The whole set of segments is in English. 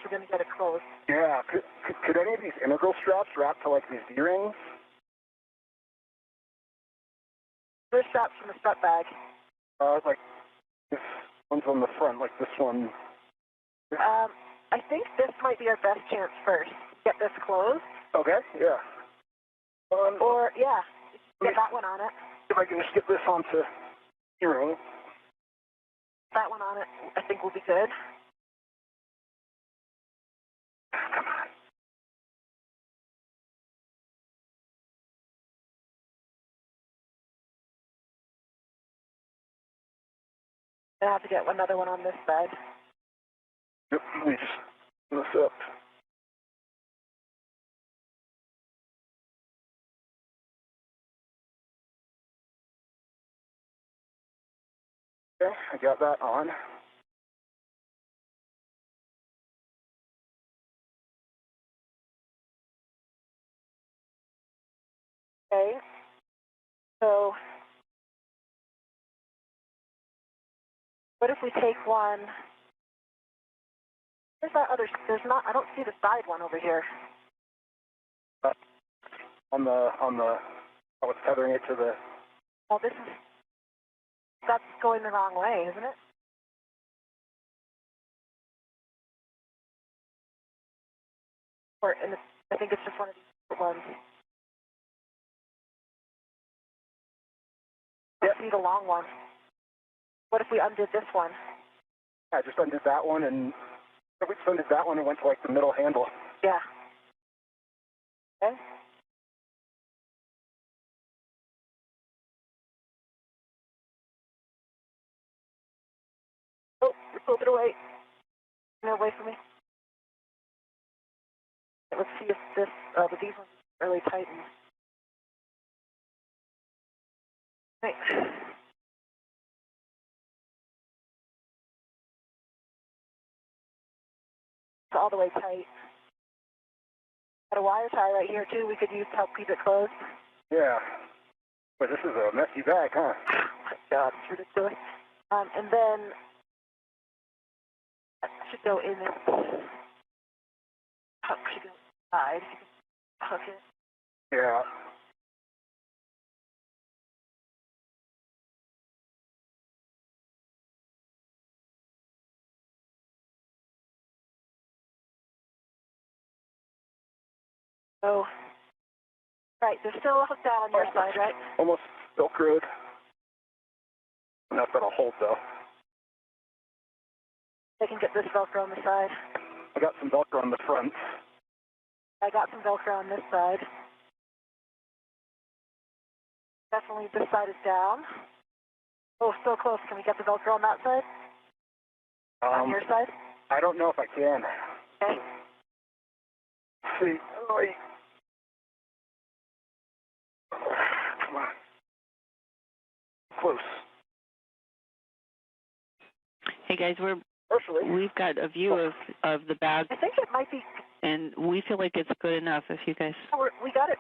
we're going to get it closed. Yeah. Could any of these integral straps wrap to like these D-rings? There's straps from the strut bag. Like this one's on the front, like this one. I think this might be our best chance first. Get this closed. Okay. Yeah. Or yeah, get that one on it. If I can just get this onto D-ring. That one on it, I think will be good. Come on. I have to get another one on this side. Yep, let me just put this up. Okay, I got that on. Okay. So, what if we take one? Where's that other? There's not. I don't see the side one over here. On the. I was tethering it to the. Oh, this is. That's going the wrong way, isn't it? Or I think it's just one of these ones. Yep. I see the long one. What if we undid this one? I just undid that one, and if we just undid that one and went to like the middle handle. Yeah. Okay. Oh, you pulled it away. Get away from me. Let's see if this, these ones really tighten. Right. It's all the way tight. Got a wire tie right here too. We could use to help keep it closed. Yeah. But this is a messy bag, huh? Oh my God, it's ridiculous. And then I should go in it. Hook should go inside. You can hook it. Yeah. So, right, there's still a hook down on your side, right? Almost Velcroed. Enough that'll hold though. I can get this Velcro on the side. I got some Velcro on the front. I got some Velcro on this side. Definitely this side is down. Oh, still close. Can we get the Velcro on that side? On your side? I don't know if I can. Okay. Let's see. Oh, wait. Come on. Close. Hey guys, we've got a view of the bag. I think it might be. And we feel like it's good enough if you guys. We got it.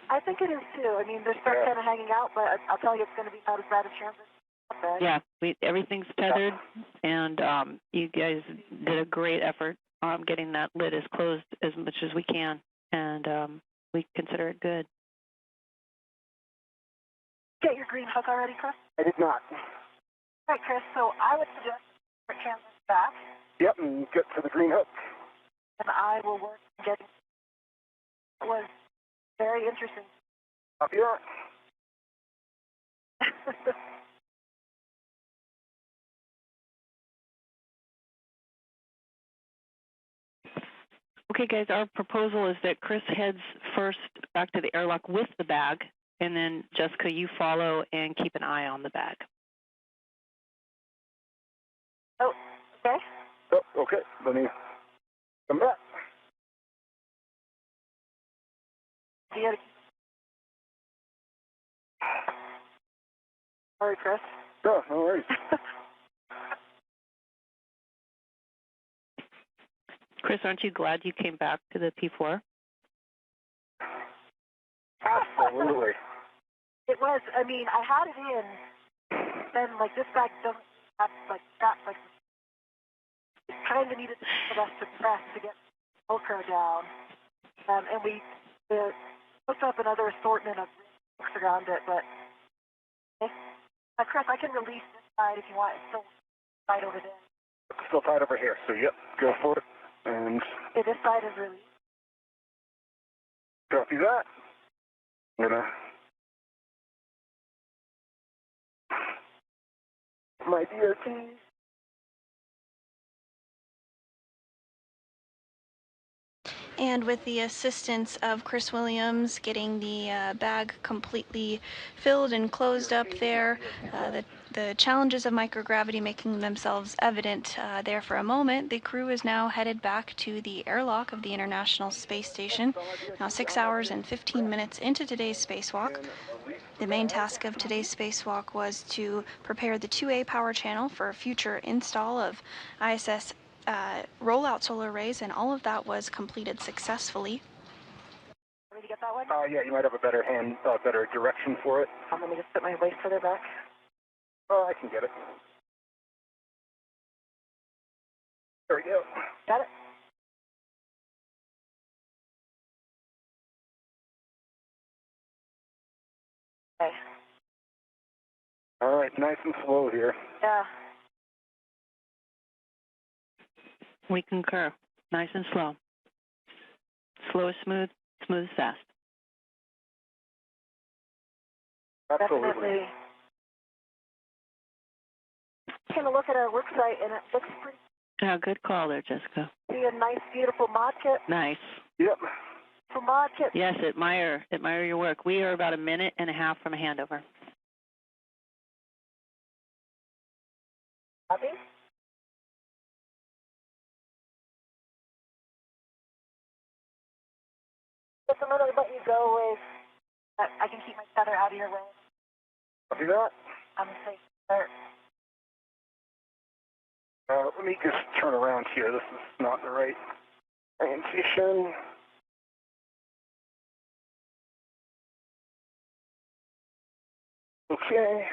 I think it is too. I mean, there's stuff kind of hanging out, but I'll tell you, it's going to be not as bad as transit. Yeah, everything's tethered, and you guys did a great effort getting that lid as closed as much as we can, and we consider it good. Get your green hook already, Chris? I did not. All right, Chris, so I would suggest transit back. Yep, and get to the green hook. And I will work on getting. It was very interesting. Up here. Okay, guys, our proposal is that Chris heads first back to the airlock with the bag, and then Jessica, you follow and keep an eye on the bag. Oh, okay. Oh, okay. Let me come back. Sorry, Chris. No, no worries. Chris, aren't you glad you came back to the P4? Absolutely. It was. I mean, I had it in, then like this bag doesn't have like straps like kind of needed for us to press to get Velcro down. And we hooked up another assortment of hooks around it, but Chris, I can release this side if you want. It's still tight over there. It's still tight over here, so yep, go for it. And Okay, this side is released. copy that. I'm gonna my DOT. And with the assistance of Chris Williams getting the bag completely filled and closed up there, the challenges of microgravity making themselves evident there for a moment, the crew is now headed back to the airlock of the International Space Station. Now 6 hours and 15 minutes into today's spacewalk. The main task of today's spacewalk was to prepare the 2A power channel for a future install of ISS rollout solar arrays, and all of that was completed successfully. Want me to get that one? Yeah, you might have a better better direction for it. Let me just put my waist further back. Oh, I can get it. There we go. Got it? Okay. All right, nice and slow here. Yeah. We concur. Nice and slow. Slow is smooth, smooth is fast. Absolutely. Definitely. Taking a look at our work site, and it looks pretty. Yeah, good call there, Jessica. See a nice, beautiful mod kit. Nice. Yep. For mod kit. Yes, admire your work. We are about a minute and a half from a handover. Copy. Just I'm going to let you go with, I can keep my tether out of your way. Copy that. I'm safe there. Let me just turn around here. This is not the right orientation. Okay.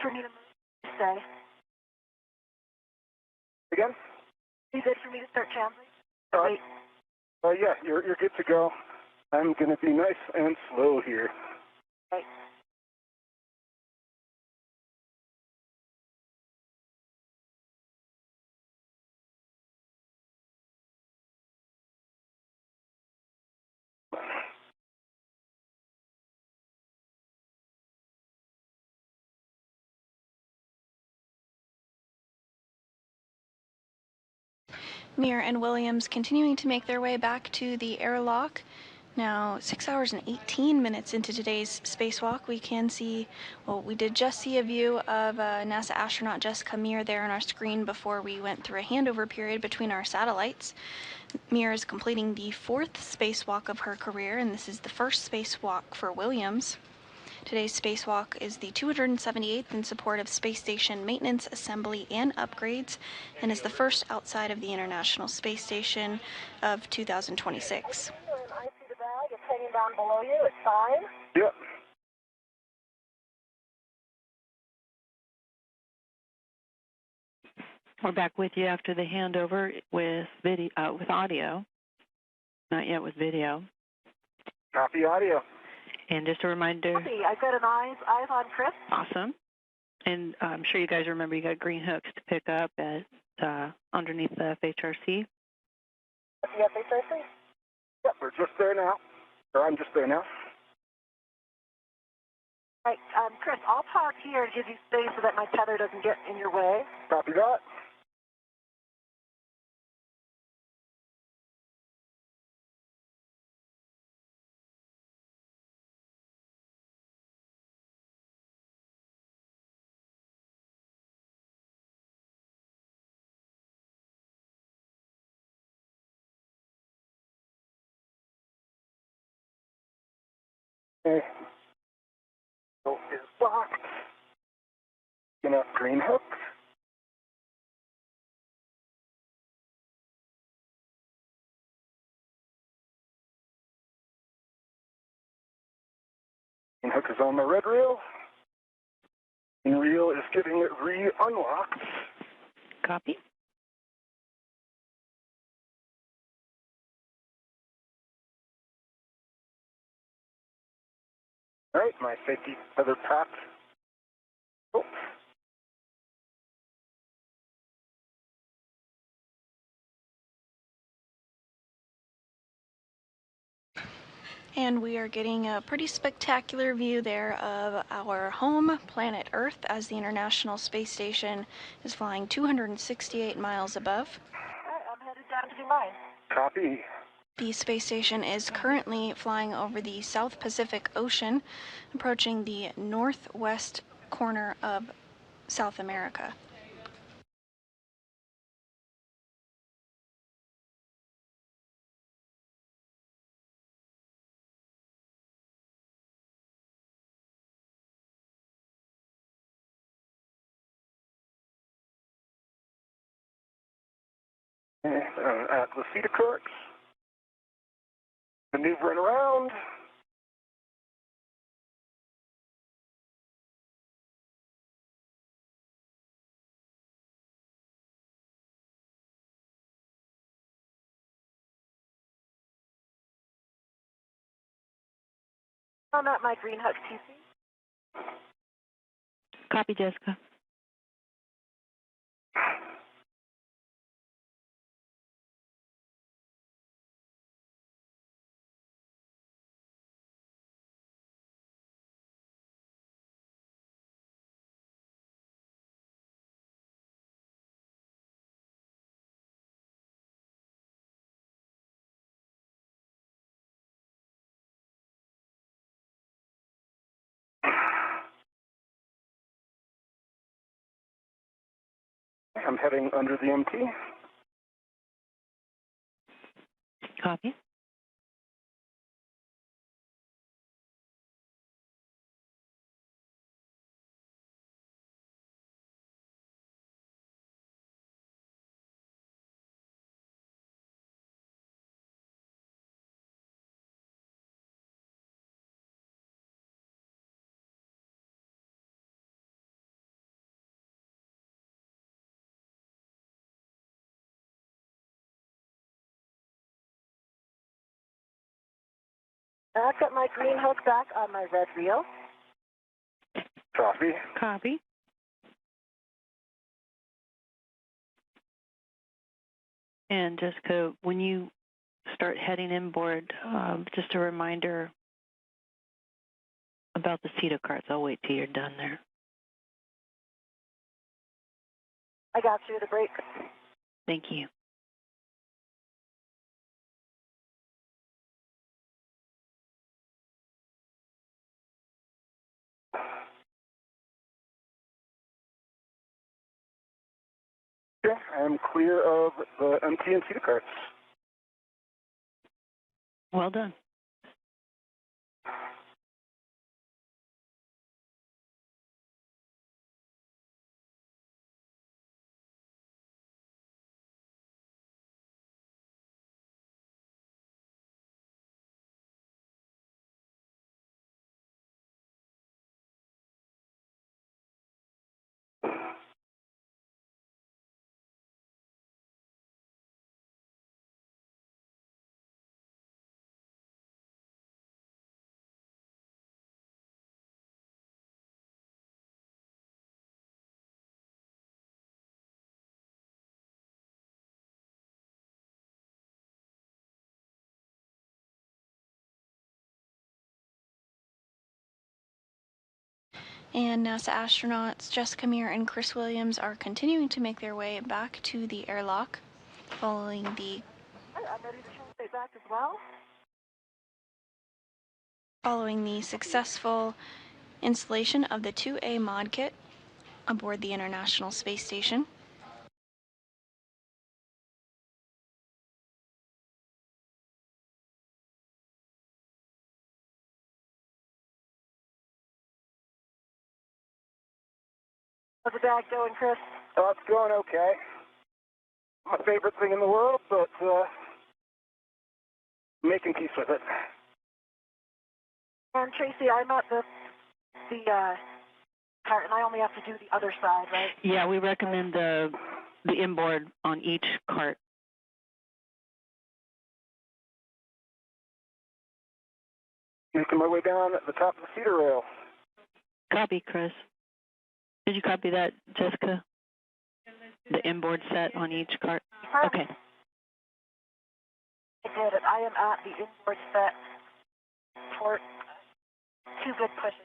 For me to stay. Again? You good for me to start translating? Wait. Yeah, you're good to go. I'm going to be nice and slow here. Right. Meir and Williams continuing to make their way back to the airlock. Now, 6 hours and 18 minutes into today's spacewalk, we can see, well, we did just see a view of NASA astronaut Jessica Meir there on our screen before we went through a handover period between our satellites. Meir is completing the 4th spacewalk of her career, and this is the first spacewalk for Williams. Today's spacewalk is the 278th in support of space station maintenance, assembly, and upgrades, and is the first outside of the International Space Station of 2026. I see the bag. It's hanging down below you. It's fine. Yep. We're back with you after the handover with with audio. Not yet with video. Copy audio. And just a reminder. Copy. I've got an eyes on Chris. Awesome. And I'm sure you guys remember you got green hooks to pick up at underneath the FHRC. The FHRC? Yep, we're just there now. Or I'm just there now. Right. Chris, I'll park here to give you space so that my tether doesn't get in your way. Copy that. Okay. green hook. Green hook is on my red reel. Green reel is getting re-unlocked. Copy. All right, my safety feather pack. Oh. And we are getting a pretty spectacular view there of our home planet Earth as the International Space Station is flying 268 miles above. All right, I'm headed down to do mine. Copy. The space station is currently flying over the South Pacific Ocean, approaching the northwest corner of South America. At the Cedar Courts. Maneuvering around. I'm at my green hook TC. Copy, Jessica. I'm heading under the MT. Copy. I've got my green hook back on my red reel. Copy. Copy. And Jessica, when you start heading inboard, just a reminder about the CETA carts. I'll wait till you're done there. I got you, the brake. Thank you. Okay, I'm clear of the MT and Cedar Carts. Well done. And NASA astronauts Jessica Meir and Chris Williams are continuing to make their way back to the airlock following the I'm ready to translate back as well. successful installation of the 2A mod kit aboard the International Space Station. How's the bag going, Chris? Oh, it's going okay. My favorite thing in the world, but making peace with it. And Tracy, I'm at the cart, and I only have to do the other side, right? Yeah, we recommend the inboard on each cart. Making my way down at the top of the feeder rail. Copy, Chris. Did you copy that, Jessica? The inboard set on each cart? Okay. I did it. I am at the inboard set for 2 good pushes.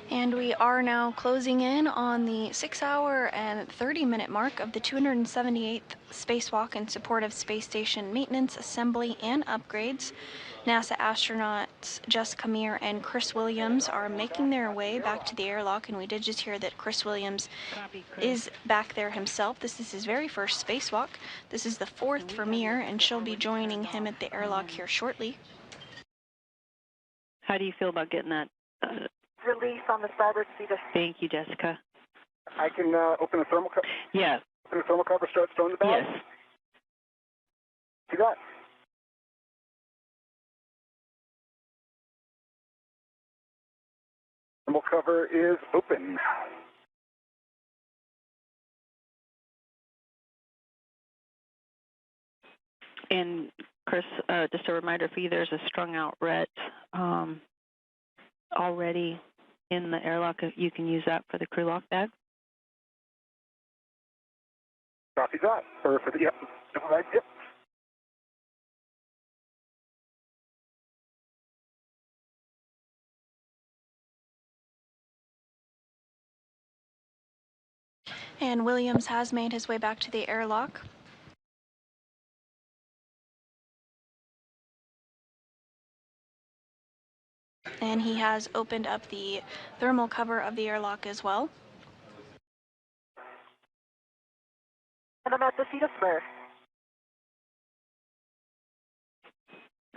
And we are now closing in on the 6-hour and 30-minute mark of the 278th spacewalk in support of space station maintenance, assembly, and upgrades. NASA astronauts Jessica Meir and Chris Williams are making their way back to the airlock, and we did just hear that Chris Williams is back there himself. This is his very first spacewalk. This is the 4th for Meir, and she'll be joining him at the airlock here shortly. How do you feel about getting that? Release on the starboard seat. Thank you, Jessica. I can open the thermal cover. Yeah. Open the thermal cover, start stowing the bag? Yes. You got it. Thermal cover is open. And Chris, just a reminder for you, there's a strung out ret already in the airlock. You can use that for the crew lock bag. Copy that. Or for the, yep. Yep. And Williams has made his way back to the airlock. And he has opened up the thermal cover of the airlock as well. And I'm at the seat of spur.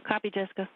Copy, Jessica.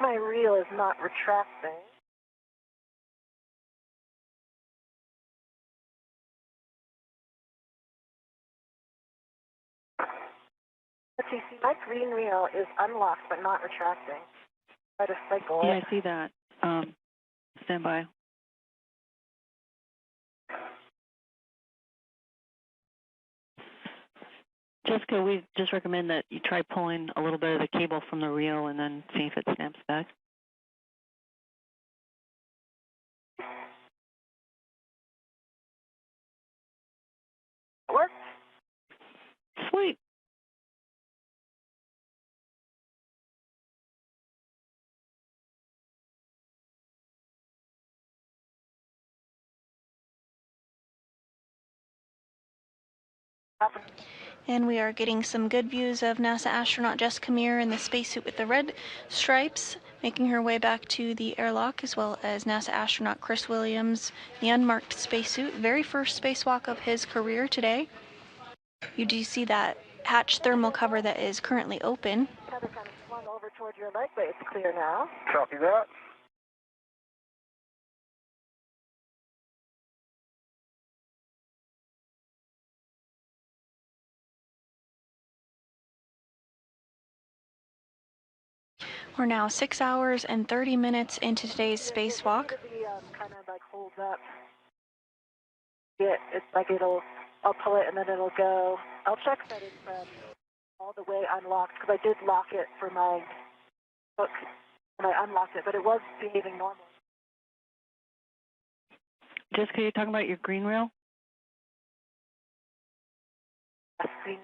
My reel is not retracting. But you see, my green reel is unlocked but not retracting. Try to cycle it. Yeah, I see that. Stand by. Jessica, we just recommend that you try pulling a little bit of the cable from the reel and then see if it snaps back. Worked. Sweet. And we are getting some good views of NASA astronaut Jessica Meir in the spacesuit with the red stripes, making her way back to the airlock, as well as NASA astronaut Chris Williams, the unmarked spacesuit, very first spacewalk of his career today. You do see that hatch thermal cover that is currently open. Tether kind of swung over toward your leg, but it's clear now. Copy that. We're now 6 hours and 30 minutes into today's spacewalk. Kind of like holds up. It's like I'll pull it and then it'll go. I'll check that it's all the way unlocked because I did lock it for my book and I unlocked it, but it was behaving normal. Jessica, you're talking about your green rail? Yes, green.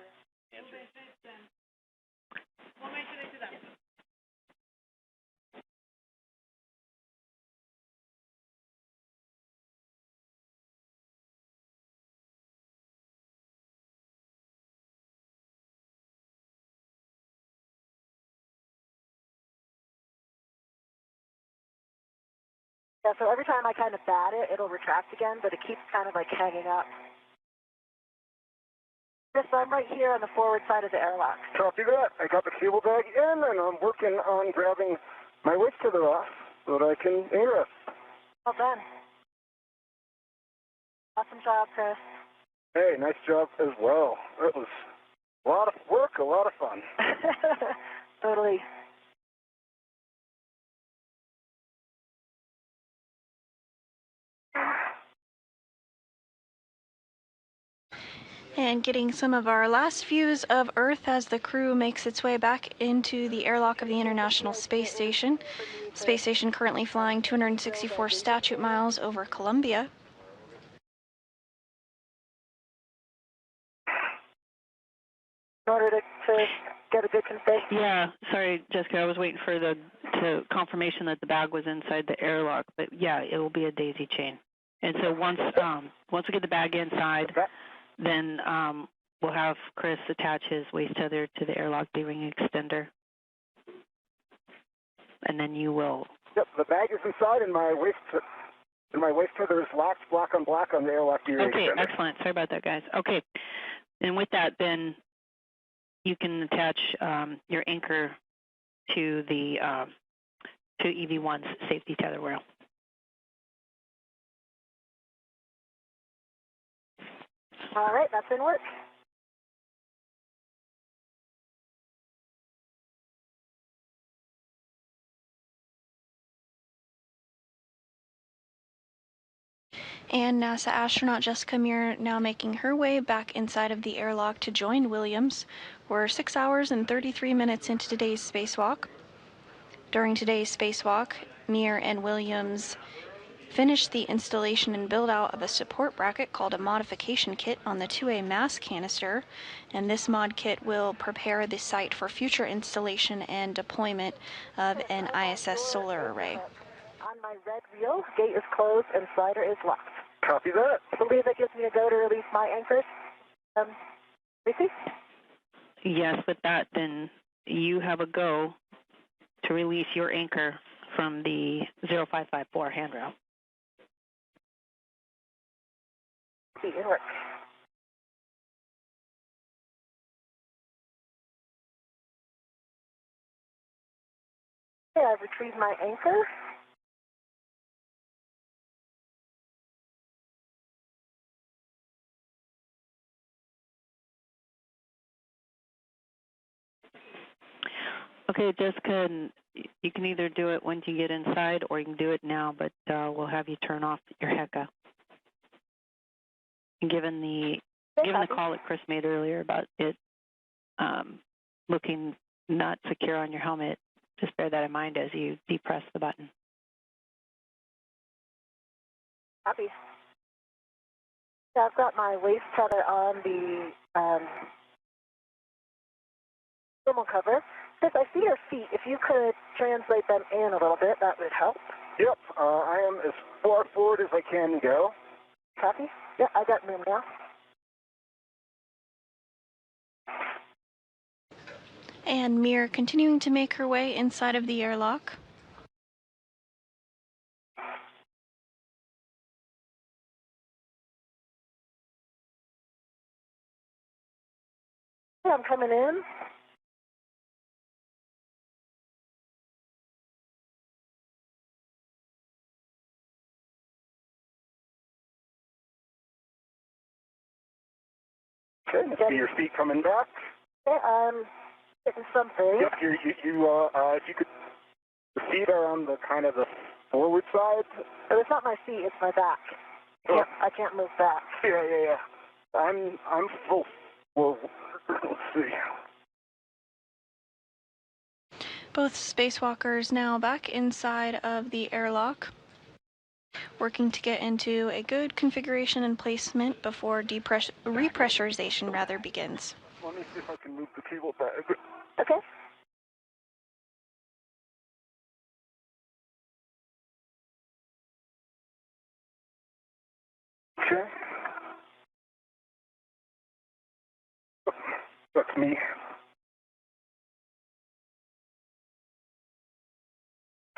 Yeah, so every time I kind of bat it, it'll retract again, but it keeps kind of like hanging up. Yes, so I'm right here on the forward side of the airlock. Copy that. I got the cable bag in, and I'm working on grabbing my waist tether off so that I can ingress. Well done. Awesome job, Chris. Hey, nice job as well. It was a lot of work, a lot of fun. Totally. And getting some of our last views of Earth as the crew makes its way back into the airlock of the International Space Station. Space station currently flying 264 statute miles over Columbia. In order to get a good config? Yeah, sorry, Jessica, I was waiting for the confirmation that the bag was inside the airlock, but yeah, it will be a daisy chain. And so once we get the bag inside, then we'll have Chris attach his waist tether to the airlock D-ring extender, and then you will. Yep, the bag is inside, and my waist tether is locked, black on the airlock D-ring extender. Okay, excellent. Sorry about that, guys. Okay, and with that, then you can attach your anchor to the to EV1's safety tether rail. All right, that's in work. And NASA astronaut Jessica Meir now making her way back inside of the airlock to join Williams. We're 6 hours and 33 minutes into today's spacewalk. During today's spacewalk, Meir and Williams finished the installation and build out of a support bracket called a modification kit on the 2A mass canister, and this mod kit will prepare the site for future installation and deployment of an ISS solar array. On my red wheel, gate is closed and slider is locked. Copy that. I believe that gives me a go to release my anchors. Lucy? Yes, with that, then you have a go to release your anchor from the 0554 handrail. In work. Okay, I've retrieved my anchor. Okay, Jessica, you can either do it once you get inside or you can do it now, but we'll have you turn off your HECA. And given the call that Chris made earlier about it looking not secure on your helmet, just bear that in mind as you depress the button. Copy. Yeah, I've got my waist tether on the thermal cover. Chris, I see your feet. If you could translate them in a little bit, that would help. Yep, I am as far forward as I can go. Copy? Yeah, I got room now. And Meir continuing to make her way inside of the airlock. Yeah, I'm coming in. Okay, see your feet coming back. Okay, I'm getting something. Yep, if you could, the feet are on the kind of the forward side. But it's not my feet, it's my back. I can't move back. Yeah. I'm full forward. Let's see. Both spacewalkers now back inside of the airlock, working to get into a good configuration and placement before repressurization begins. Let me see if I can move the cable back. Okay. Okay. That's me.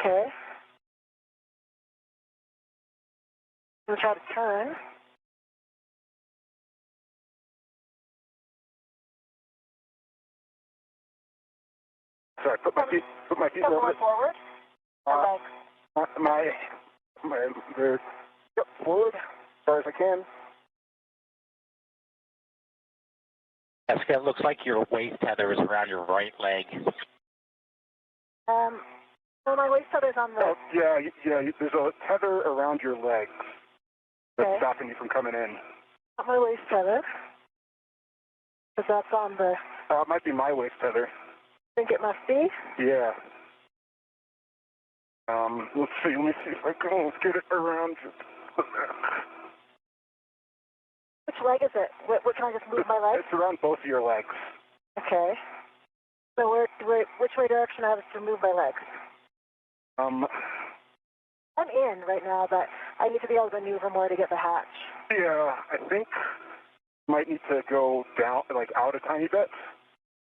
Okay. I'm going to try to turn. Sorry, put my feet Going over. forward. They're forward as far as I can. Jessica, it looks like your waist tether is around your right leg. So my waist tether's on the... Oh, yeah, there's a tether around your leg that's Okay. stopping you from coming in. Not my waist tether. Because that's on the... It might be my waist tether. I think it must be. Yeah. Let's see. Let me see if I can get it around. Which leg is it? Where can I just move my leg? It's around both of your legs. Okay. So which way direction I have to move my legs? I'm in right now, but I need to be able to maneuver more to get the hatch. Yeah, I think you might need to go down, like out a tiny bit,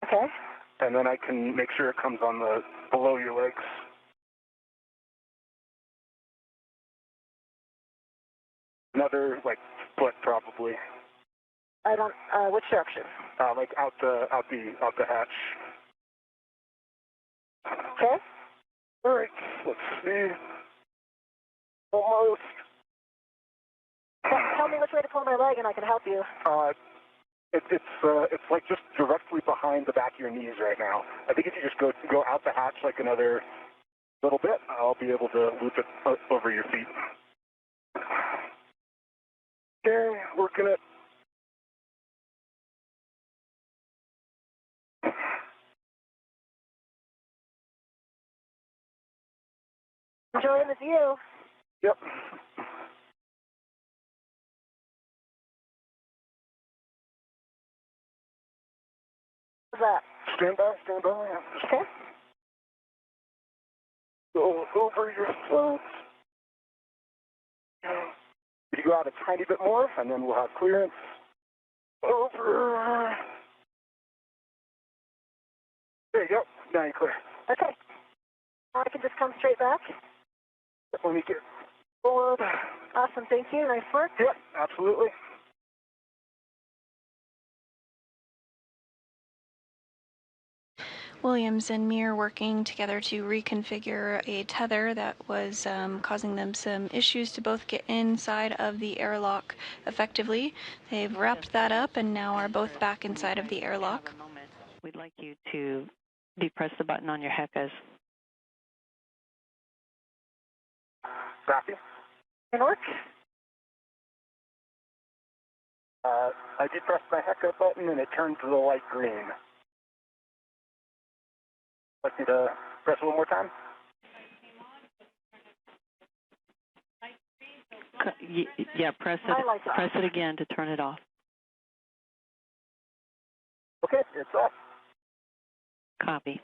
Okay. and then I can make sure it comes on the below your legs. Another foot probably. I don't. Which direction? Like out the hatch. Okay. All right. Let's see. Almost. Tell me which way to pull my leg, and I can help you. It's like just directly behind the back of your knees right now. I think if you just go out the hatch like another little bit, I'll be able to loop it over your feet. Okay, working it. Enjoying the view. Yep. What's that? Stand by. Okay. Go over your foot. You go out a tiny bit more, and then we'll have clearance. Over. There you go. Now you're clear. Okay. Now I can just come straight back. Let me get forward. Awesome. Thank you. Nice work. Yep, absolutely. Williams and Meir working together to reconfigure a tether that was causing them some issues to both get inside of the airlock effectively. They've wrapped that up and now are both back inside of the airlock. We'd like you to depress the button on your HECAs. Copy. Can work. I depressed my HECA button and it turned to the light green. Like me to press one more time? Yeah, press it again to turn it off. Okay, it's off. Copy.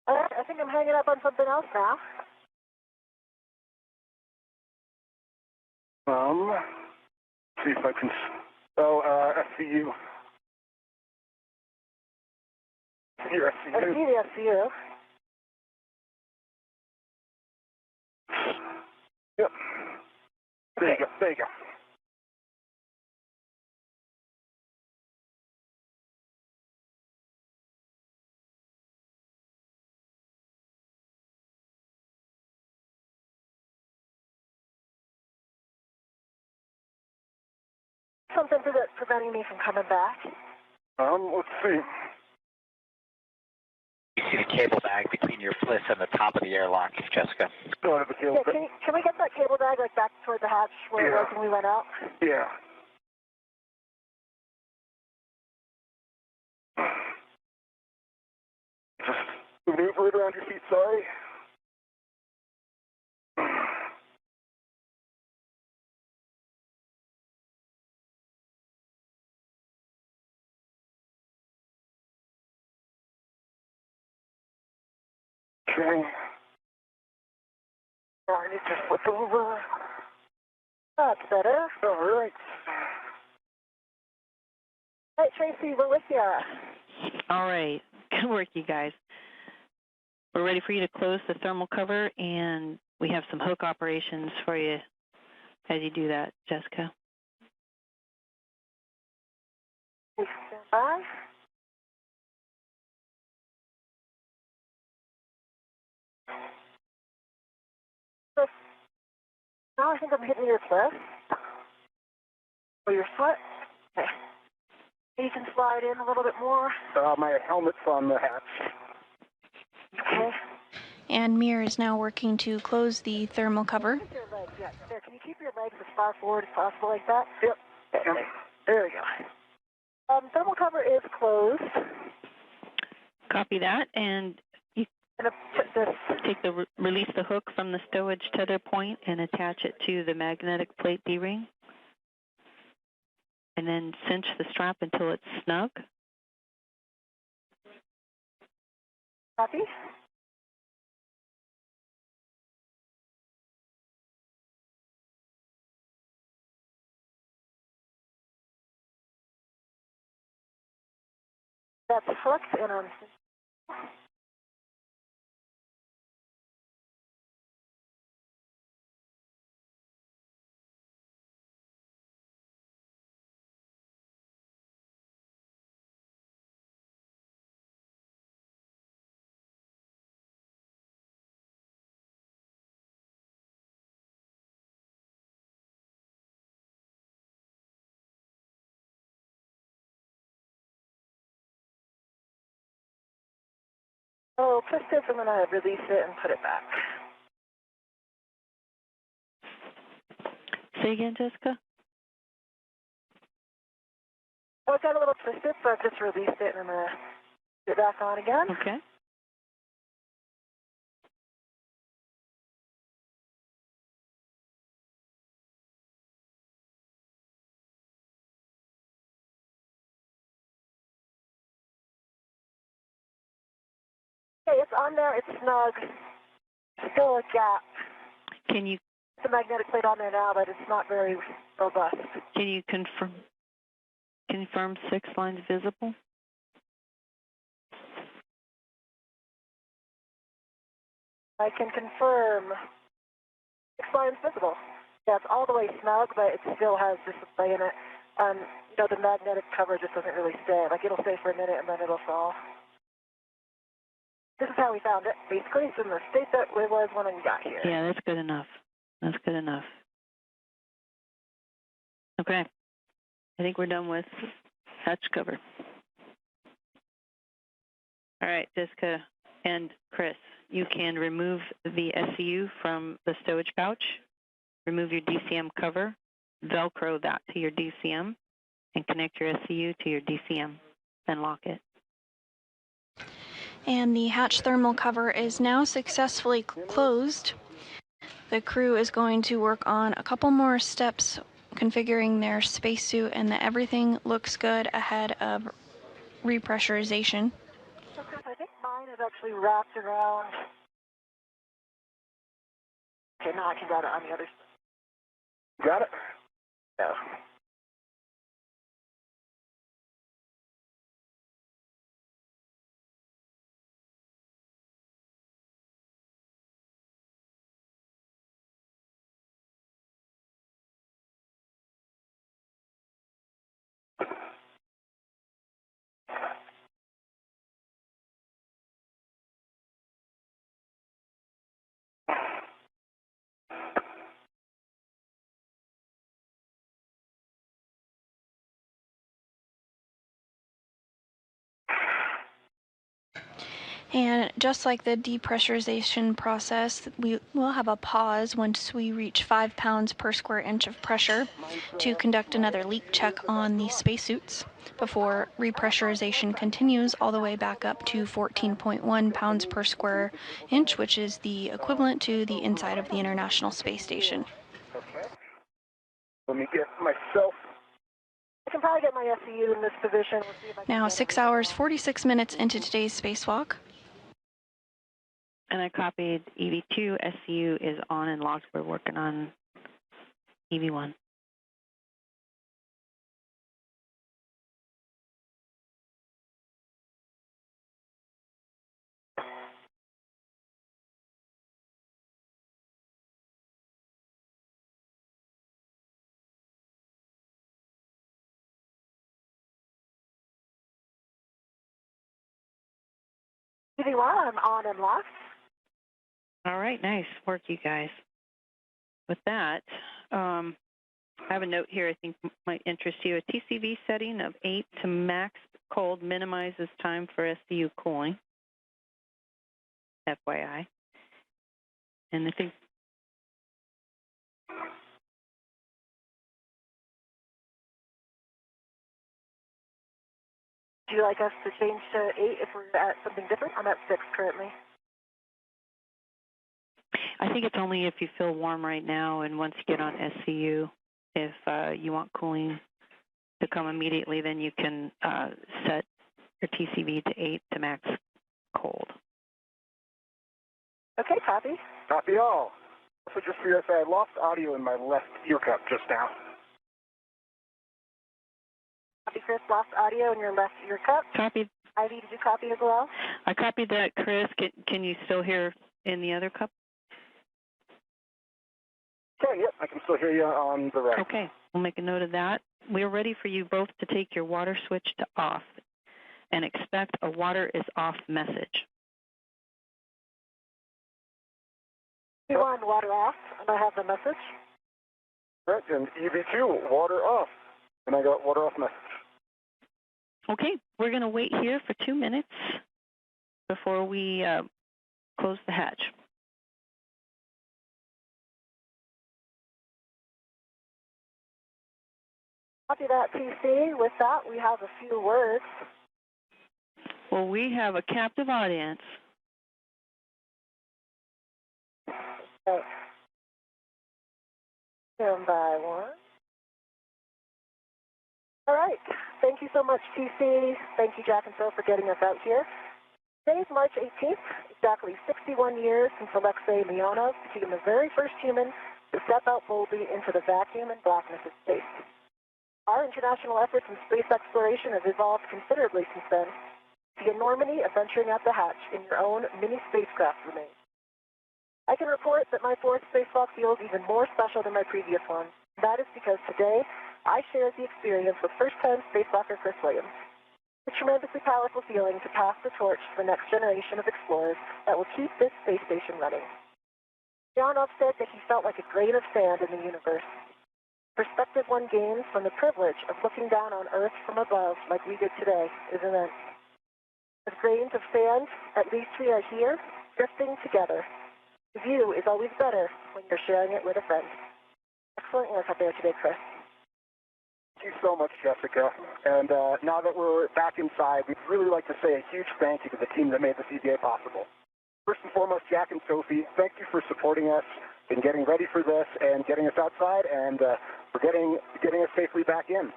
All right, I think I'm hanging up on something else now. See if I can. Oh, SCU. Your SCU. I see the SCU. Yep. There you go. There you go. Something preventing me from coming back. Let's see. You see the cable bag between your bliss and the top of the airlock, Jessica. Still have the cable. Yeah, can we get that cable bag like back toward the hatch where it was when we went out? Yeah. Just maneuver it around your feet, sorry. Okay. I need to flip over. That's better. All right. Hey, Tracy, we're with you. All right. Good work, you guys. We're ready for you to close the thermal cover, and we have some hook operations for you as you do that, Jessica. Stand by. Now I think I'm hitting your chest or your foot. Okay. You can slide in a little bit more. My helmet's on the hatch. Okay. And Meir is now working to close the thermal cover. Keep your legs, yeah. There, can you keep your legs as far forward as possible like that? Yep. Okay. There we go. Thermal cover is closed. Copy that, and you I'm gonna put this. take release the hook from the stowage tether point and attach it to the magnetic plate D-ring. And then cinch the strap until it's snug. Copy. That's hooked and on. Oh, twist it, I'm gonna release it and put it back. Say again, Jessica? Oh, it got a little twisted, so I've just released it and I'm gonna put it back on again. Okay. Okay, it's on there, it's snug. Still a gap. Can you The magnetic plate on there now, but it's not very robust. confirm 6 lines visible? I can confirm 6 lines visible. Yeah, it's all the way snug, but it still has display in it. You know, the magnetic cover just doesn't really stay. Like, it'll stay for a minute and then it'll fall. This is how we found it. Basically, it's in the state that it was when we got here. Yeah, that's good enough. That's good enough. Okay. I think we're done with hatch cover. All right, Jessica and Chris, you can remove the SCU from the stowage pouch, remove your DCM cover, Velcro that to your DCM, and connect your SCU to your DCM, and lock it. And the hatch thermal cover is now successfully closed. The crew is going to work on a couple more steps configuring their spacesuit, and that everything looks good ahead of repressurization. So, Chris, I think mine Mine is actually wrapped around. Okay, now I can grab it on the other side. Got it? Yeah. And just like the depressurization process, we will have a pause once we reach 5 pounds per square inch of pressure to conduct another leak check on the spacesuits before repressurization continues all the way back up to 14.1 pounds per square inch, which is the equivalent to the inside of the International Space Station. Okay. Let me get myself. I can probably get my SCU in this position. We'll see if I can Now, get 6 it. hours, 46 minutes into today's spacewalk. And I copied EV2. SCU is on and locked. We're working on EV1. EV1, I'm on and locked. All right, nice work, you guys. With that, I have a note here I think might interest you. A TCV setting of 8 to max cold minimizes time for SCU cooling, FYI. And I think Do you like us to change to 8 if we're at something different? I'm at 6 currently. I think it's only if you feel warm right now, and once you get on SCU, if you want cooling to come immediately, then you can set your TCV to 8 to max cold. Okay, copy. Copy all. So just for your side, I lost audio in my left ear cup just now. Copy, Chris. Lost audio in your left ear cup. Copied. Ivy, did you copy as well? I copied that, Chris. Can you still hear in the other cup? Okay, yep, I can still hear you on the right. Okay, we'll make a note of that. We're ready for you both to take your water switch to off and expect a water is off message. You want water off, and I have the message. Right, and EV2, water off. And I got water off message. Okay, we're going to wait here for 2 minutes before we close the hatch. Copy that, TC. With that, we have a few words. Well, we have a captive audience. Okay. Stand by one. All right. Thank you so much, TC. Thank you, Jack and Phil, for getting us out here. Today is March 18th, exactly 61 years since Alexei Leonov became the very first human to step out boldly into the vacuum and blackness of space. Our international efforts in space exploration have evolved considerably since then. The enormity of venturing out the hatch in your own mini spacecraft remains. I can report that my fourth spacewalk feels even more special than my previous one. That is because today, I share the experience with first-time spacewalker Chris Williams. It's a tremendously powerful feeling to pass the torch to the next generation of explorers that will keep this space station running. Leonov said that he felt like a grain of sand in the universe. Perspective one gains from the privilege of looking down on Earth from above like we did today is immense. As grains of sand, at least we are here, drifting together. The view is always better when you're sharing it with a friend. Excellent work up there today, Chris. Thank you so much, Jessica. And now that we're back inside, we'd really like to say a huge thank you to the team that made this EVA possible. First and foremost, Jack and Sophie, thank you for supporting us in getting ready for this and getting us outside and for getting us safely back in.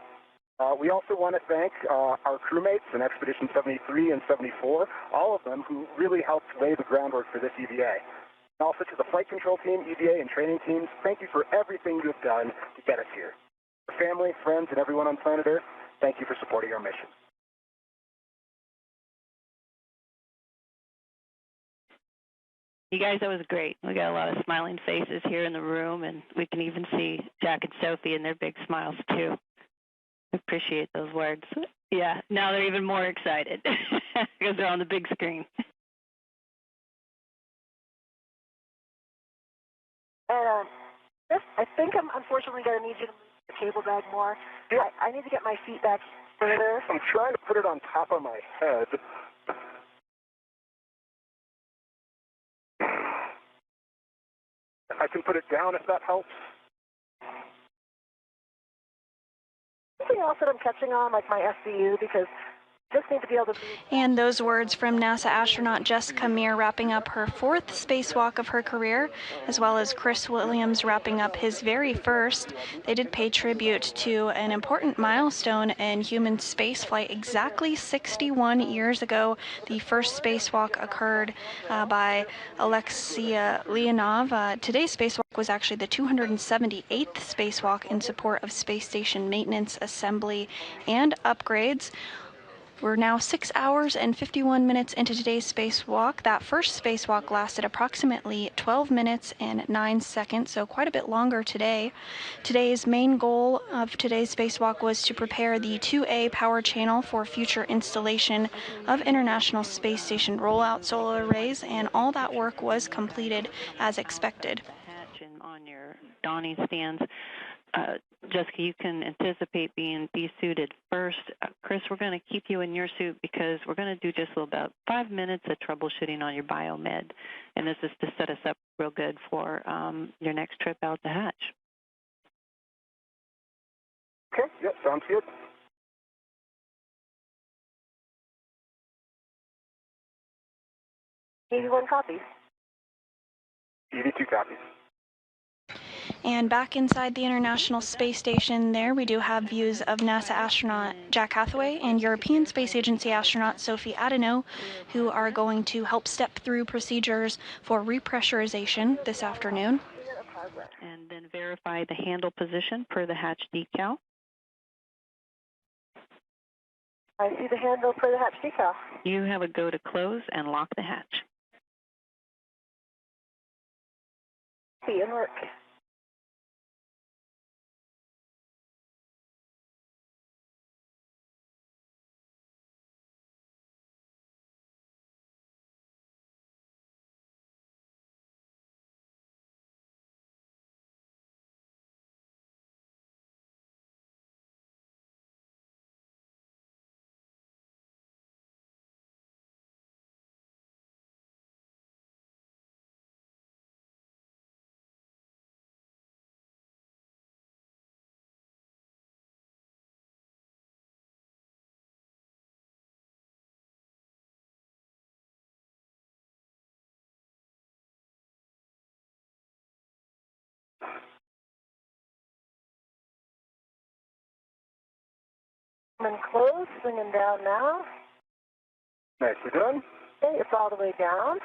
We also want to thank our crewmates in Expedition 73 and 74, all of them who really helped lay the groundwork for this EVA. And also to the flight control team, EVA, and training teams, thank you for everything you have done to get us here. For family, friends, and everyone on planet Earth, thank you for supporting our mission. You guys, that was great. We got a lot of smiling faces here in the room, and we can even see Jack and Sophie and their big smiles, too. I appreciate those words. Yeah, now they're even more excited because they're on the big screen. And I think I'm unfortunately going to need you to move the cable bag more. Yeah. I need to get my feet back further. I'm trying to put it on top of my head. I can put it down if that helps. Something else that I'm catching on, like my SCU, because I just need to be able to move. And those words from NASA astronaut Jessica Meir wrapping up her 4th spacewalk of her career, as well as Chris Williams wrapping up his very first. They did pay tribute to an important milestone in human spaceflight. Exactly 61 years ago, the first spacewalk occurred by Alexei Leonov. Today's spacewalk was actually the 278th spacewalk in support of space station maintenance, assembly, and upgrades. We're now 6 hours and 51 minutes into today's spacewalk. That first spacewalk lasted approximately 12 minutes and 9 seconds, so quite a bit longer today. Today's main goal of today's spacewalk was to prepare the 2A power channel for future installation of International Space Station rollout solar arrays, and all that work was completed as expected. Hatch and on your donning stands. Jessica, you can anticipate being B-suited first. Chris, we're going to keep you in your suit because we're going to do just about 5 minutes of troubleshooting on your biomed, and this is to set us up real good for your next trip out to Hatch. Okay, yep, sounds good. EV1 copies. EV2 copies. And back inside the International Space Station there, we do have views of NASA astronaut Jack Hathaway and European Space Agency astronaut Sophie Adeno, who are going to help step through procedures for repressurization this afternoon. And then verify the handle position per the hatch decal. I see the handle for the hatch decal. You have a go to close and lock the hatch. See and work. And close, swinging down now. Nicely done. Okay, it's all the way down.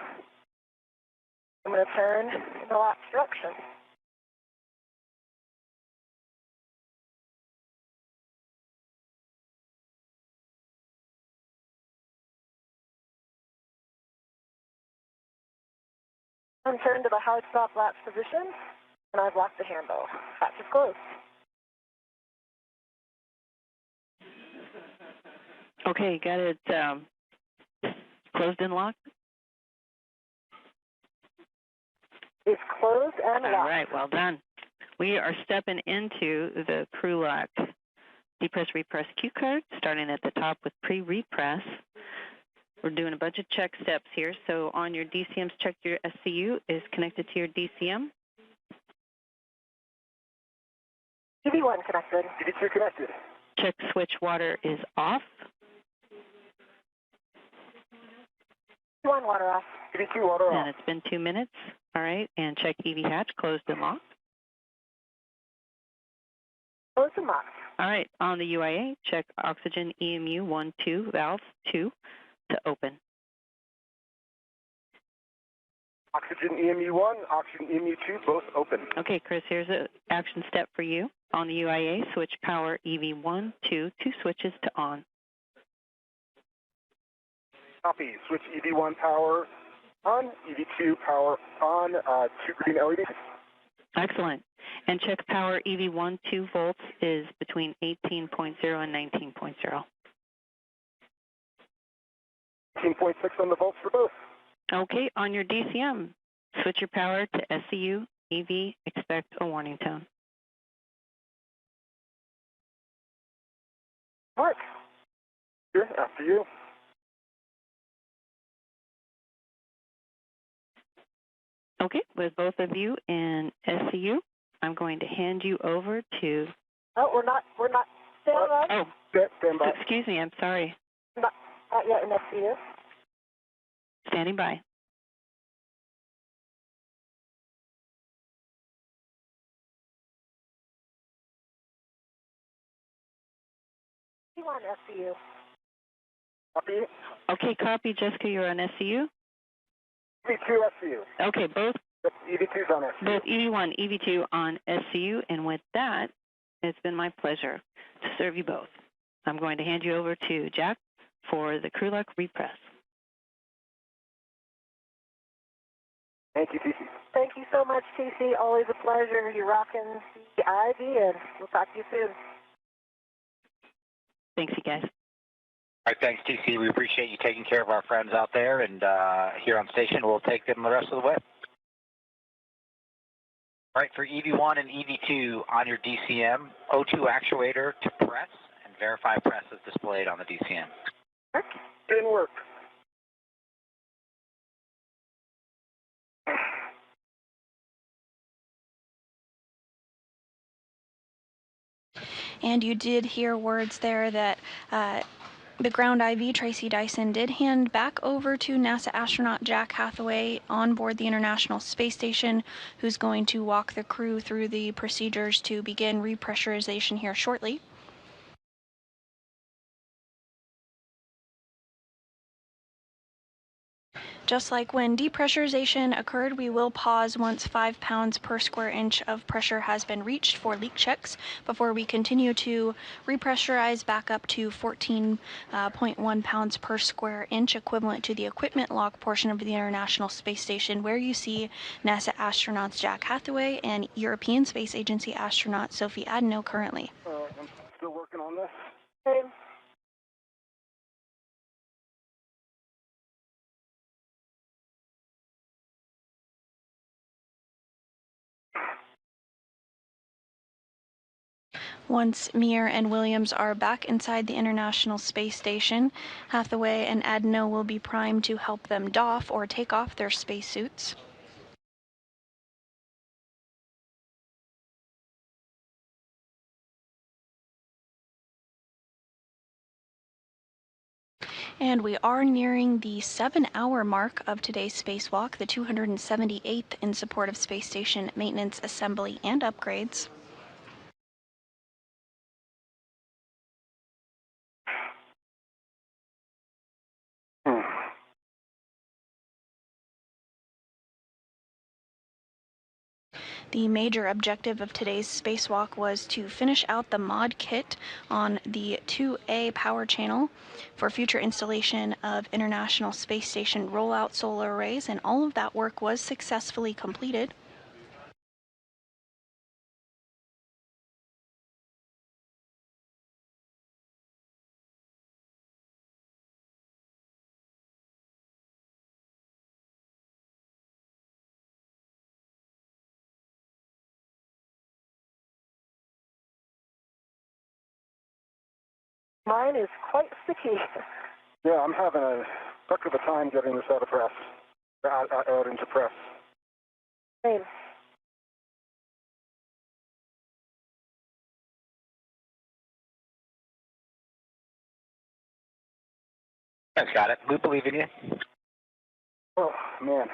I'm going to turn in the lock direction. I'm turned to the hard stop latch position, and I've locked the handle. Hatch is closed. Okay, got it closed and locked? It's closed and locked. All right, well done. We are stepping into the crew lock depress repress cue card, starting at the top with pre-repress. We're doing a bunch of check steps here. So on your DCMs, check your SCU is connected to your DCM. EV1 connected. EV2 connected. Check switch water is off. EV1 water off. EV2 water off. And it's been 2 minutes. All right, and check EV hatch closed and locked. Closed and locked. All right, on the UIA, check oxygen EMU 1, 2, valves 2 to open. Oxygen EMU 1, oxygen EMU 2, both open. Okay, Chris, here's an action step for you. On the UIA, switch power EV1, 2 switches to on. Copy. Switch EV1 power on, EV2 power on, 2 green LEDs. Excellent. And check power EV1, 2 volts is between 18.0 and 19.0. 18.6 on the volts for both. Okay, on your DCM, switch your power to SCU, EV, expect a warning tone. Mark, here, after you. Okay, with both of you in SCU, I'm going to hand you over to... Oh, we're not, stand by. Oh, Stand by. excuse me, I'm sorry. Not yet in SCU. Standing by. You want SCU. Copy. Okay, copy. Jessica, you're on SCU? EV2 SCU. Okay, both EV2's on SCU. both EV1, EV2 on SCU, and with that, it's been my pleasure to serve you both. I'm going to hand you over to Jack for the crew lock repress. Thank you, TC. Thank you so much, TC. Always a pleasure. You're rocking the Ivy, and we'll talk to you soon. Thanks, you guys. All right, thanks, TC. We appreciate you taking care of our friends out there, and here on station, we'll take them the rest of the way. All right, for EV1 and EV2 on your DCM, O2 actuator to press, and verify press is displayed on the DCM. Didn't work. And you did hear words there that the ground IV, Tracy Dyson, did hand back over to NASA astronaut Jack Hathaway on board the International Space Station, who's going to walk the crew through the procedures to begin repressurization here shortly. Just like when depressurization occurred, we will pause once 5 pounds per square inch of pressure has been reached for leak checks before we continue to repressurize back up to 14.1 pounds per square inch, equivalent to the equipment lock portion of the International Space Station, where you see NASA astronauts Jack Hathaway and European Space Agency astronaut Sophie Adno currently. I'm still working on this. Same. Once Meir and Williams are back inside the International Space Station, Hathaway and Adno will be primed to help them doff or take off their spacesuits. And we are nearing the 7-hour mark of today's spacewalk, the 278th in support of space station maintenance, assembly, and upgrades. The major objective of today's spacewalk was to finish out the mod kit on the 2A power channel for future installation of International Space Station rollout solar arrays, and all of that work was successfully completed. Mine is quite sticky. Yeah, I'm having a heck of a time getting this out of press, out into press. Same. Thanks, got it. We believe in you. Oh, man.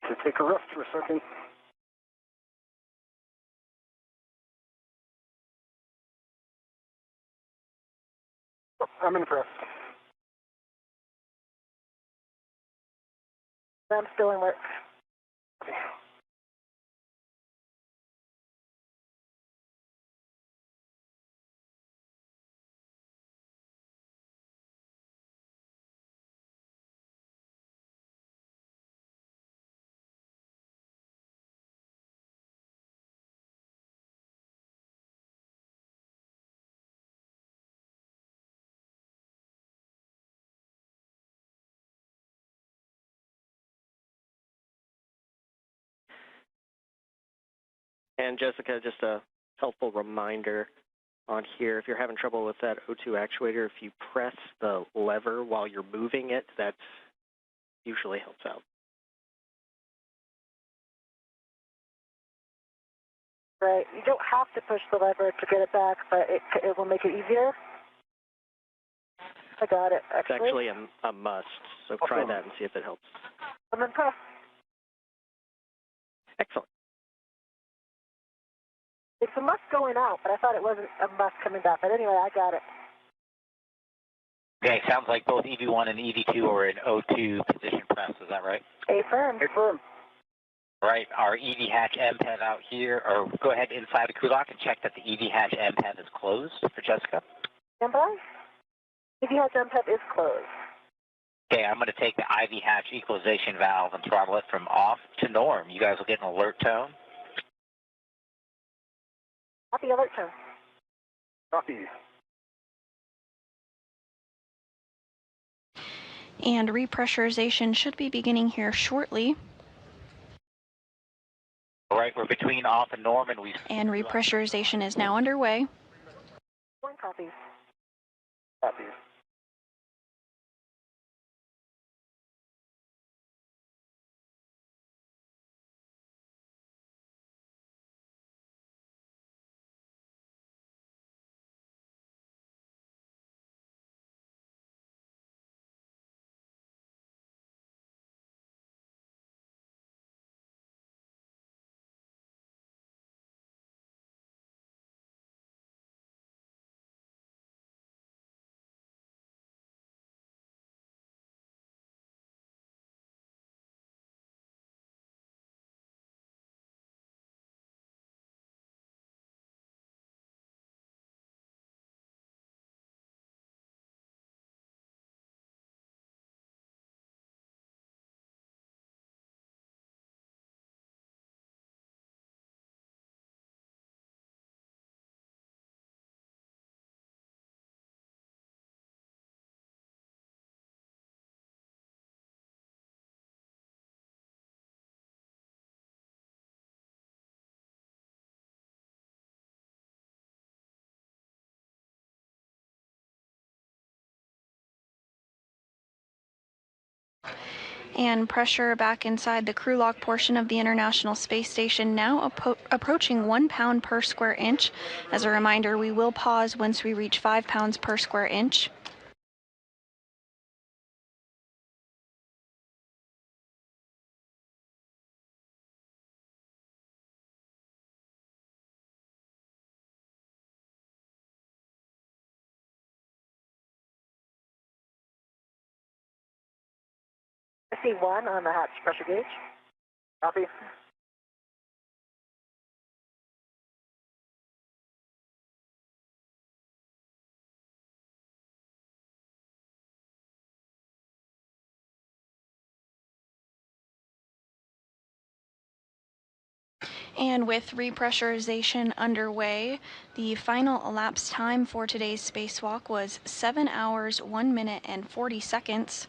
Should take a rest for a second. I'm impressed. I'm still in work. And Jessica, just a helpful reminder on here, if you're having trouble with that O2 actuator, if you press the lever while you're moving it, that usually helps out. Right. You don't have to push the lever to get it back, but it will make it easier. I got it, actually. It's actually a must, so try that and see if it helps. I'm impressed. Excellent. It's a must going out, but I thought it wasn't a must coming back. But anyway, I got it. Okay, sounds like both EV1 and EV2 are in O2 position press, is that right? Affirm. Affirm. All right, our EV hatch MPEV out here, or go ahead inside the crew lock and check that the EV hatch MPEV is closed for Jessica. Stand by. EV hatch MPEV is closed. Okay, I'm going to take the IV hatch equalization valve and throttle it from off to norm. You guys will get an alert tone. Copy alert tone. Copy. And repressurization should be beginning here shortly. All right, we're between off and norm, and repressurization is now underway. One copy. Copy. And pressure back inside the crew lock portion of the International Space Station, now approaching 1 pound per square inch. As a reminder, we will pause once we reach 5 pounds per square inch. I see one on the hatch pressure gauge. Copy. And with repressurization underway, the final elapsed time for today's spacewalk was 7 hours, 1 minute, and 40 seconds.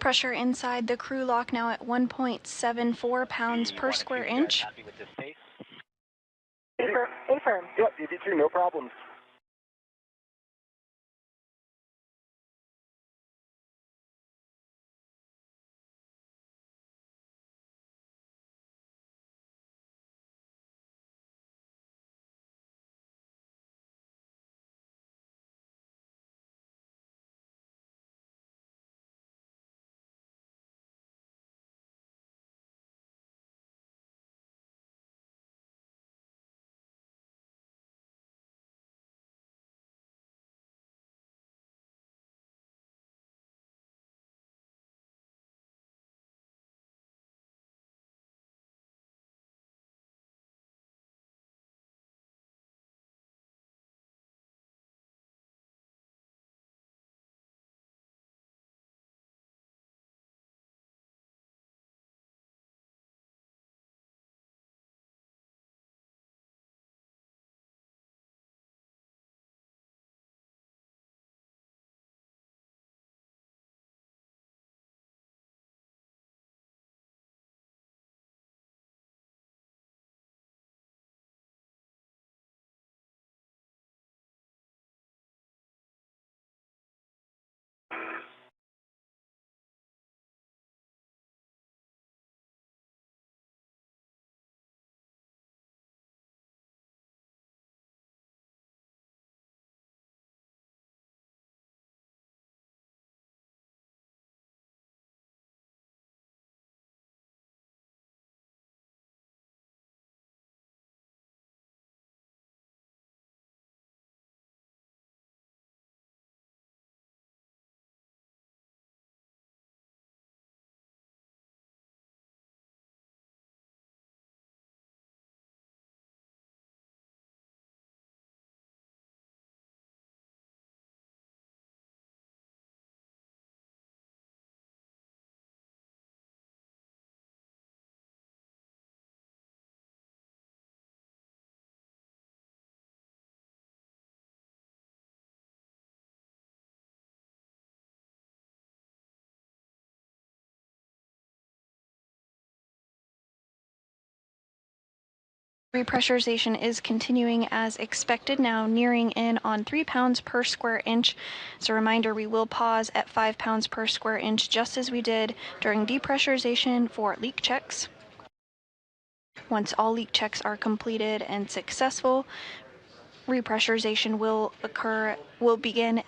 Pressure inside the crew lock now at 1.74 pounds per square inch. Happy with this pace? Affirm. Yep, DD2, no problems. Repressurization is continuing as expected, now nearing in on 3 pounds per square inch. As a reminder, we will pause at 5 pounds per square inch, just as we did during depressurization for leak checks. Once all leak checks are completed and successful, repressurization will begin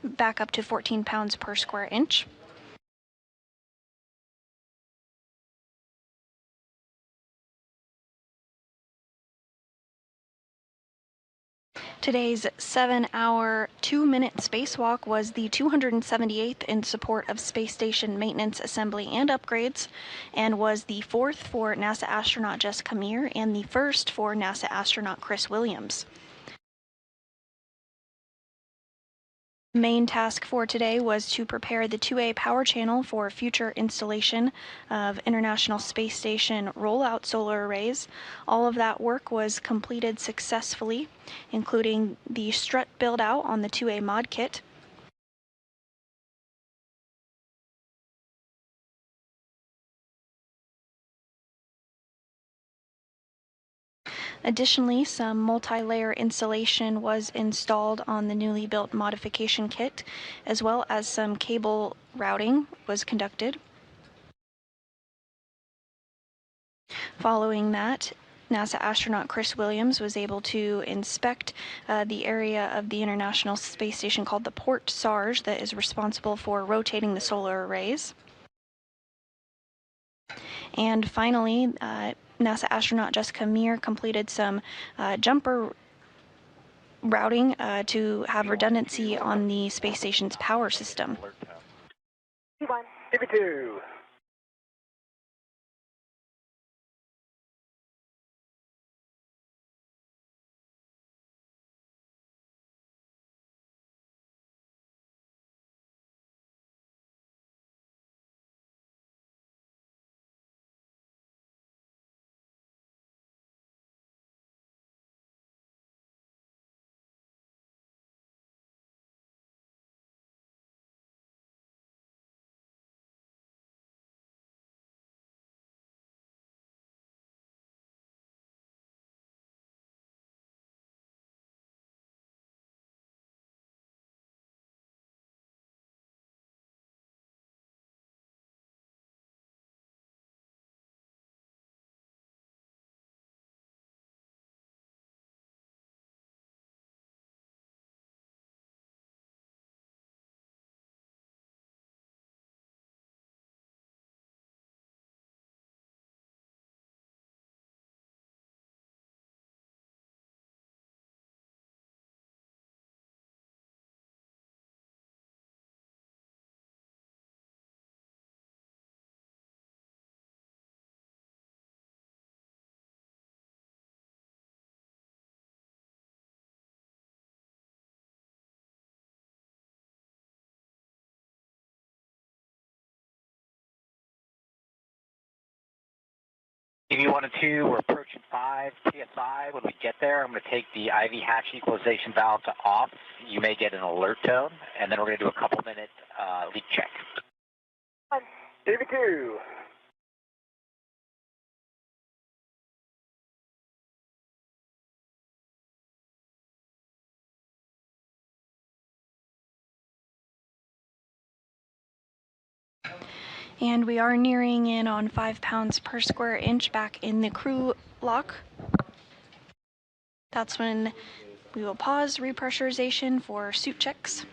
back up to 14 pounds per square inch. Today's 7-hour, 2-minute spacewalk was the 278th in support of space station maintenance, assembly, and upgrades, and was the 4th for NASA astronaut Jessica Meir and the 1st for NASA astronaut Chris Williams. Main task for today was to prepare the 2A power channel for future installation of International Space Station rollout solar arrays. All of that work was completed successfully, including the strut build out on the 2A mod kit. Additionally, some multi-layer insulation was installed on the newly built modification kit, as well as some cable routing was conducted. Following that, NASA astronaut Chris Williams was able to inspect the area of the International Space Station called the Port Sarge that is responsible for rotating the solar arrays. And finally, NASA astronaut Jessica Meir completed some jumper routing to have redundancy on the space station's power system. DB2. EV1 and 2, we're approaching 5 PSI. When we get there, I'm going to take the IV hatch equalization valve to off. You may get an alert tone, and then we're going to do a couple-minute leak check. EV2. And we are nearing in on 5 pounds per square inch back in the crew lock. That's when we will pause repressurization for suit checks.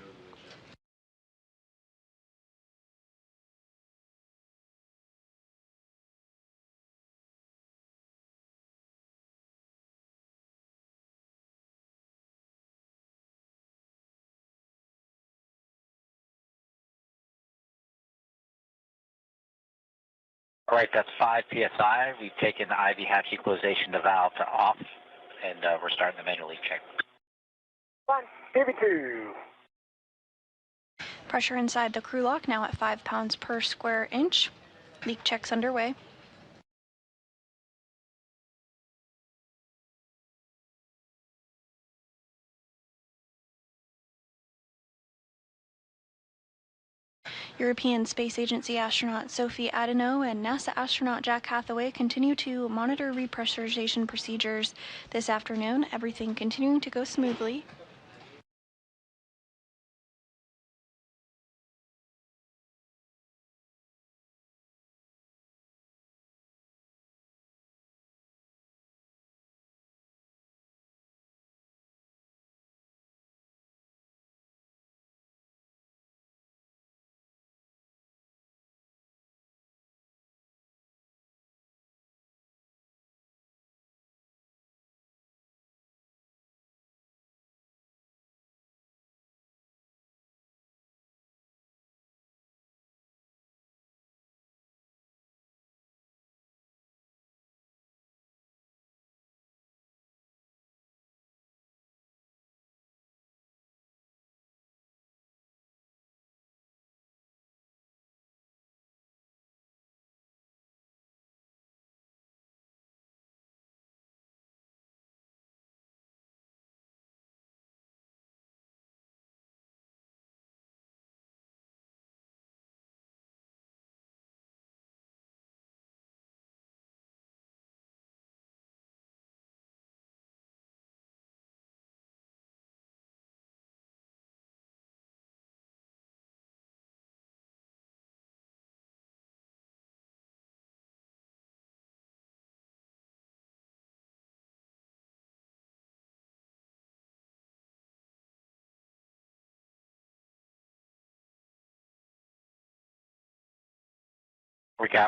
All right, that's 5 PSI. We've taken the IV hatch equalization valve to off, and we're starting the manual leak check. 1, EV2. Pressure inside the crew lock now at 5 pounds per square inch. Leak checks underway. European Space Agency astronaut Sophie Adeno and NASA astronaut Jack Hathaway continue to monitor repressurization procedures this afternoon, everything continuing to go smoothly.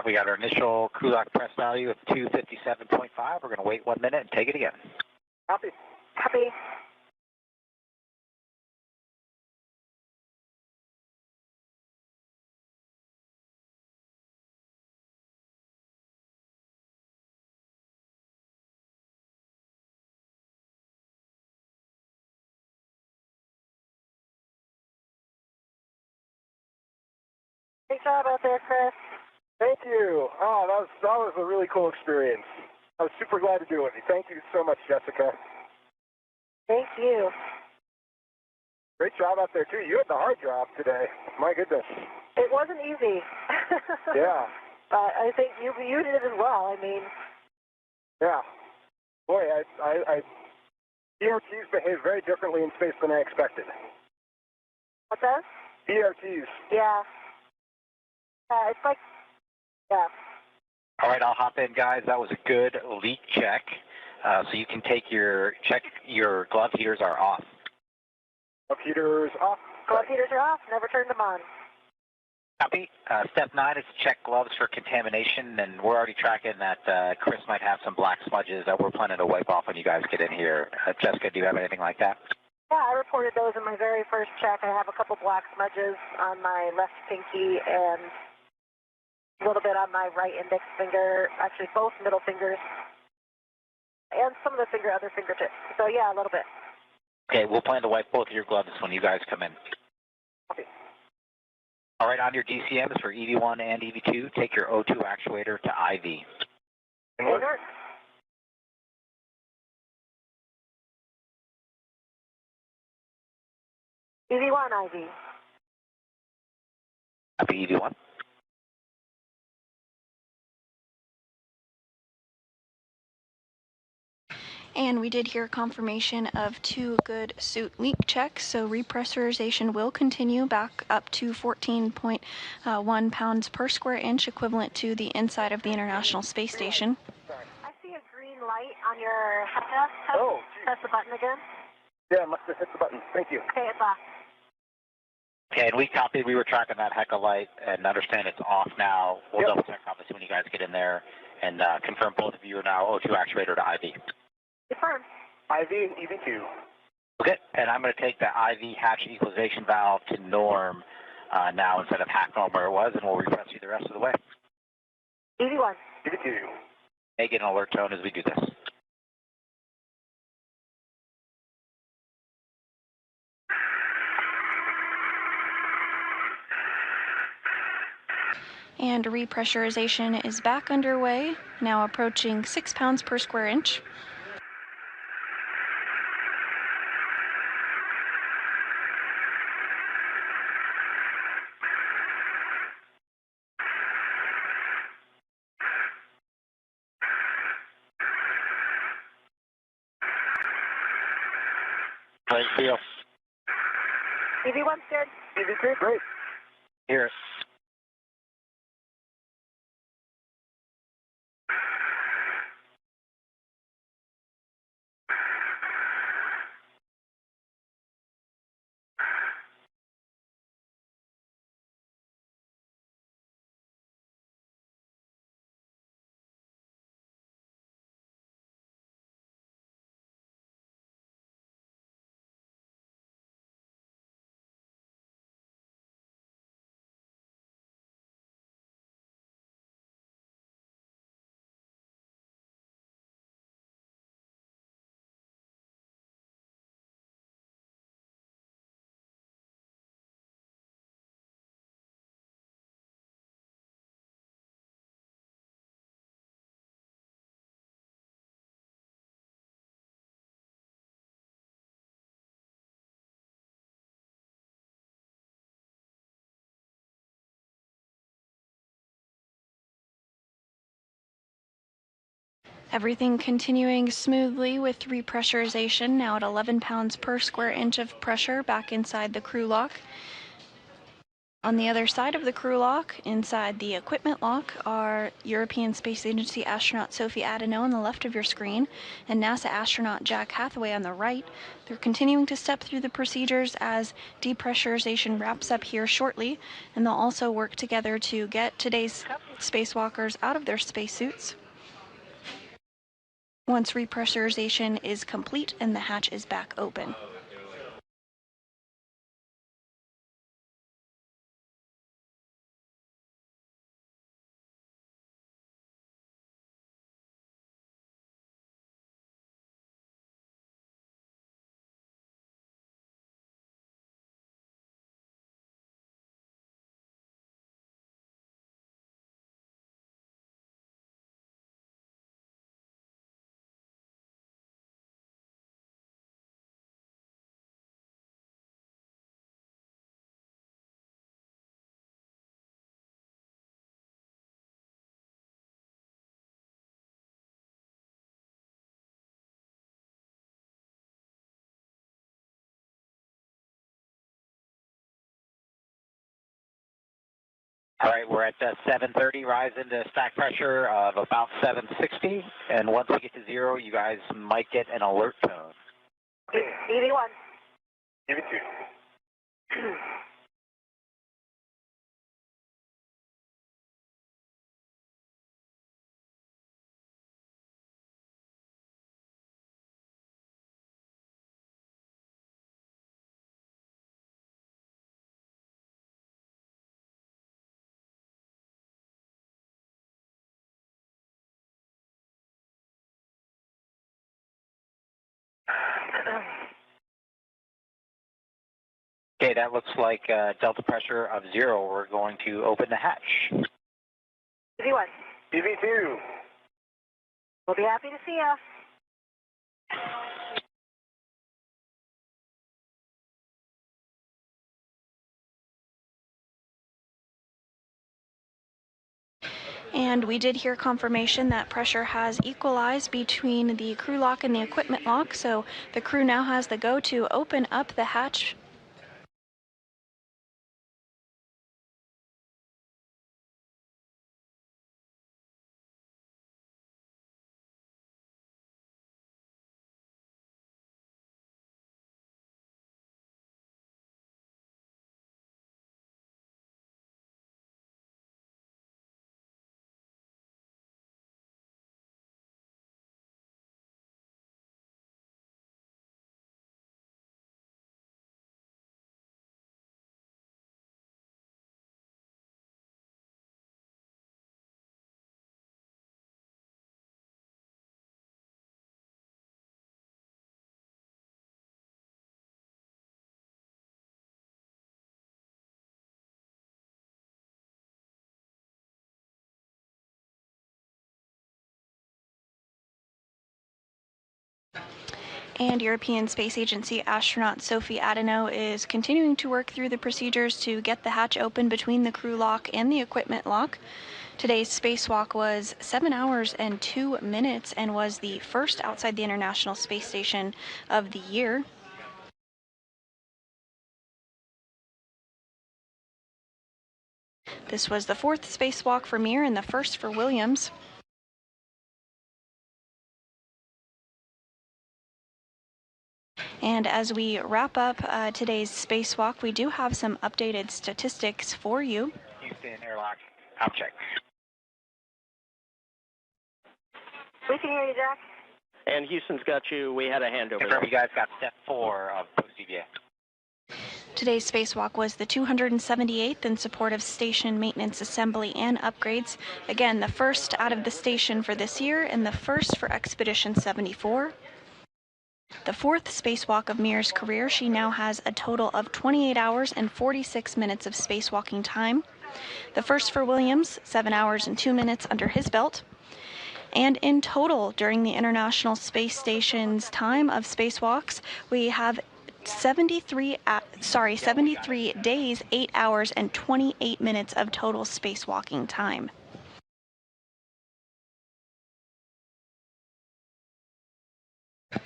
We got our initial crew lock press value of 257.5. We're going to wait 1 minute and take it again. Copy. Copy. Great job out there, Chris. Thank you. Oh, that was a really cool experience. I was super glad to do it. Thank you so much, Jessica. Thank you. Great job out there, too. You had the hard job today. My goodness. It wasn't easy. Yeah. But I think you did it as well. I mean, Yeah. Boy, ERTs behave very differently in space than I expected. what's that? ERTs. Yeah. It's like, yeah. All right, I'll hop in, guys. That was a good leak check. So you can take your glove heaters are off. Glove heaters off. Glove heaters are off. Never turned them on. Copy. Step 9 is to check gloves for contamination, and we're already tracking that Chris might have some black smudges that we're planning to wipe off when you guys get in here. Jessica, do you have anything like that? Yeah, I reported those in my very first check. I have a couple black smudges on my left pinky and a little bit on my right index finger, actually both middle fingers, and some of the other fingertips. So yeah, a little bit. Okay, we'll plan to wipe both of your gloves when you guys come in. Okay. All right, on your DCMs for EV1 and EV2, take your O2 actuator to IV. Inward. EV1, IV. Copy, EV1. And we did hear confirmation of 2 good suit leak checks, so repressurization will continue back up to 14.1 pounds per square inch, equivalent to the inside of the International Space Station. I see a green light on your headset. Press the button again. Yeah, must have hit the button. Thank you. Okay, it's off. Okay, and we copied. We were tracking that heck of light and understand it's off now. We'll double check obviously when you guys get in there and confirm both of you are now O2 actuator to IV. Confirm. IV and EV2. Okay, and I'm going to take the IV hatch equalization valve to norm now instead of half norm where it was, and we'll repress you the rest of the way. EV1. EV2. Make an alert tone as we do this. And repressurization is back underway, now approaching 6 pounds per square inch. Great feel. EV1's good. EV2, great. Here. Everything continuing smoothly with repressurization, now at 11 pounds per square inch of pressure back inside the crew lock. On the other side of the crew lock, inside the equipment lock, are European Space Agency astronaut Sophie Adeneau on the left of your screen and NASA astronaut Jack Hathaway on the right. They're continuing to step through the procedures as depressurization wraps up here shortly, and they'll also work together to get today's spacewalkers out of their spacesuits once repressurization is complete and the hatch is back open. All right, we're at 730, rise into stack pressure of about 760, and once we get to 0, you guys might get an alert tone. EV1. EV2. Okay, that looks like delta pressure of 0. We're going to open the hatch. EV1. EV2. We'll be happy to see you. And we did hear confirmation that pressure has equalized between the crew lock and the equipment lock, so the crew now has the go to open up the hatch. And European Space Agency astronaut Sophie Adano is continuing to work through the procedures to get the hatch open between the crew lock and the equipment lock. Today's spacewalk was 7 hours and 2 minutes and was the first outside the International Space Station of the year. This was the 4th spacewalk for Meir and the 1st for Williams. And as we wrap up today's spacewalk, we do have some updated statistics for you. Houston, airlock, out check. We can hear you, Jack. And Houston's got you. We had a handover Confirm there. you guys got step 4 of Post-EVA. Today's spacewalk was the 278th in support of station maintenance, assembly, and upgrades. Again, the first out of the station for this year and the first for Expedition 74. The 4th spacewalk of Meir's career. She now has a total of 28 hours and 46 minutes of spacewalking time. The 1st for Williams, 7 hours and 2 minutes under his belt. And in total, during the International Space Station's time of spacewalks, we have 73 days, 8 hours, and 28 minutes of total spacewalking time.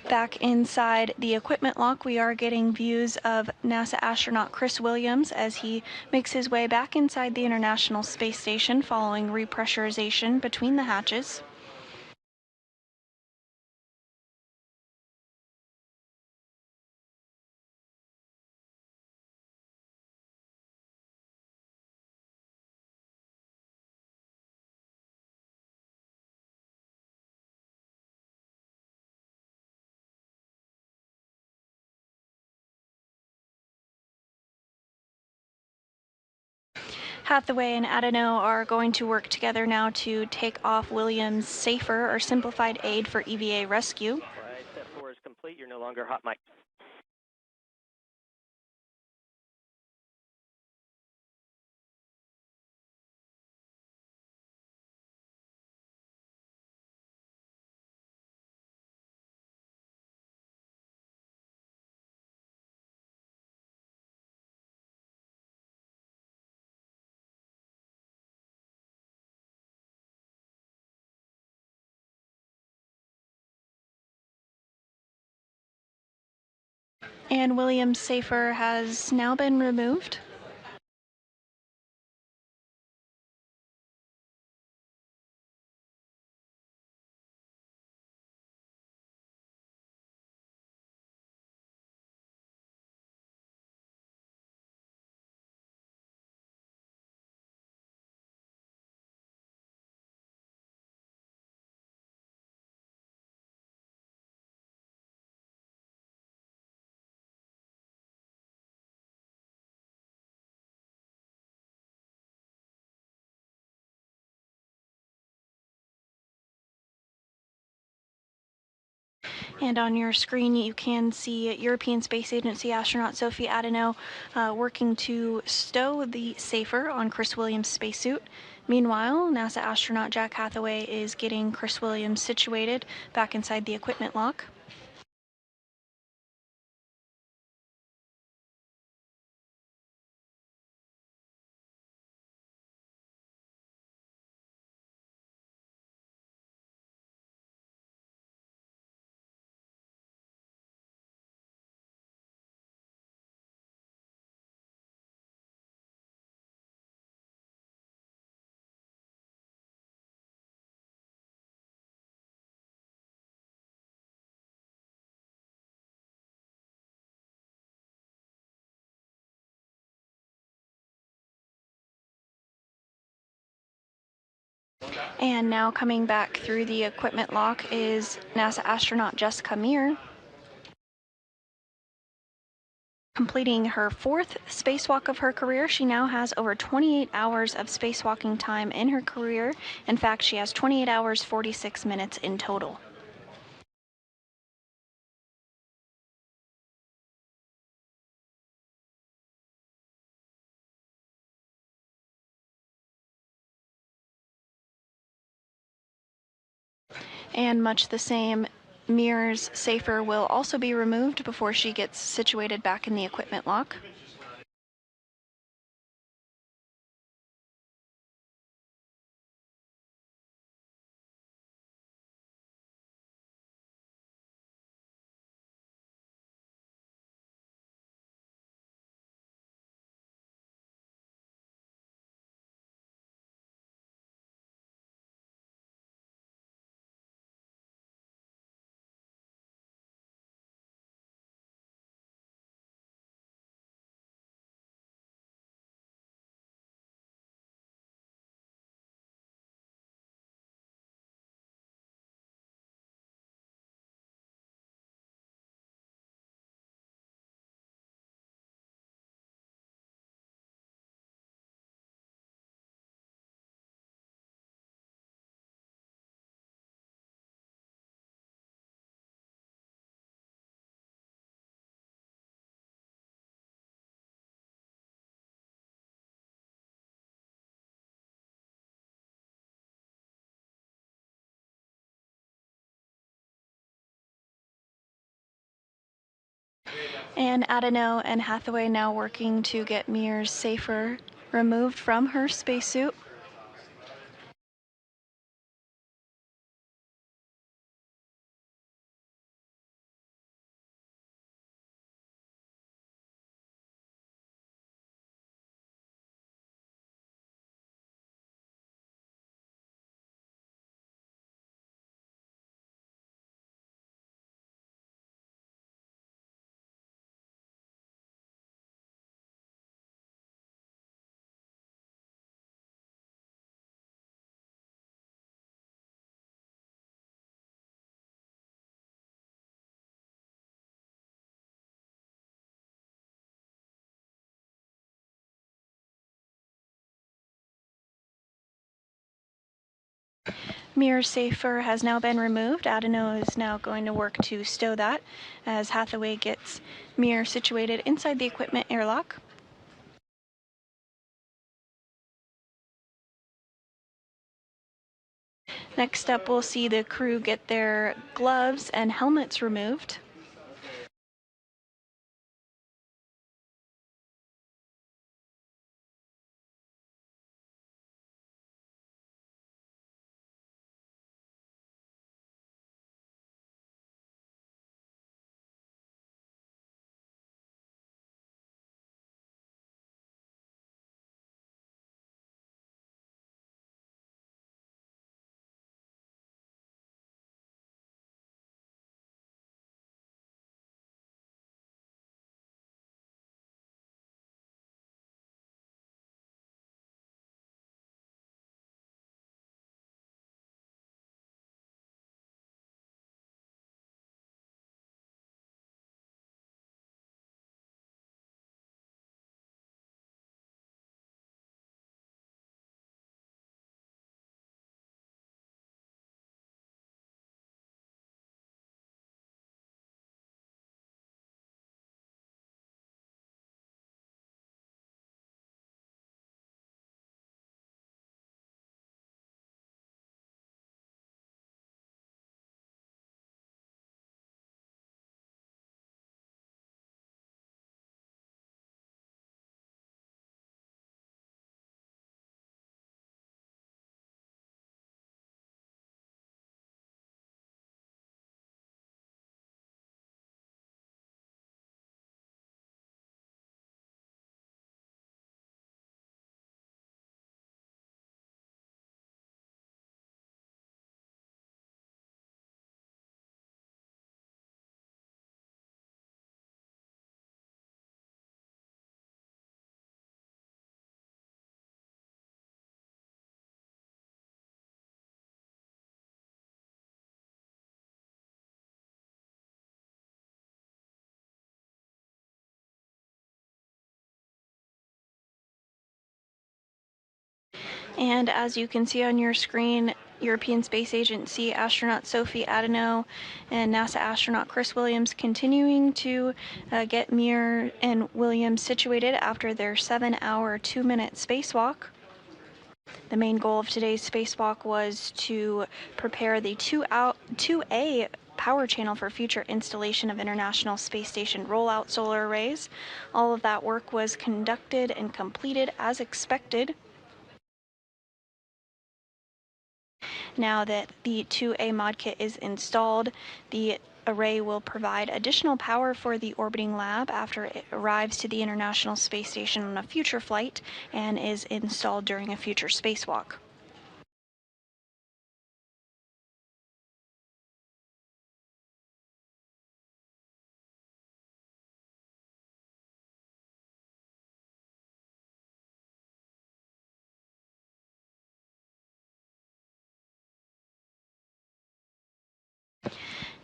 Back inside the equipment lock, we are getting views of NASA astronaut Chris Williams as he makes his way back inside the International Space Station following repressurization between the hatches. Hathaway and Adano are going to work together now to take off Williams' safer or simplified aid for EVA rescue. All right, step 4 is complete. You're no longer hot mic. And Williams' safer has now been removed. And on your screen, you can see European Space Agency astronaut Sophie Adeno working to stow the safer on Chris Williams' spacesuit. Meanwhile, NASA astronaut Jack Hathaway is getting Chris Williams situated back inside the equipment lock. And now coming back through the equipment lock is NASA astronaut Jessica Meir, completing her 4th spacewalk of her career. She now has over 28 hours of spacewalking time in her career. In fact, she has 28 hours, 46 minutes in total. And much the same, Meir's safer will also be removed before she gets situated back in the equipment lock. And Adeno and Hathaway now working to get Meir's safer removed from her spacesuit. Meir's safer has now been removed. Adeno is now going to work to stow that as Hathaway gets Meir situated inside the equipment airlock. Next up, we'll see the crew get their gloves and helmets removed. And as you can see on your screen, European Space Agency astronaut Sophie Adano and NASA astronaut Chris Williams continuing to get Meir and Williams situated after their 7-hour, 2-minute spacewalk. The main goal of today's spacewalk was to prepare the 2A power channel for future installation of International Space Station rollout solar arrays. All of that work was conducted and completed as expected. Now that the 2A mod kit is installed, the array will provide additional power for the orbiting lab after it arrives to the International Space Station on a future flight and is installed during a future spacewalk.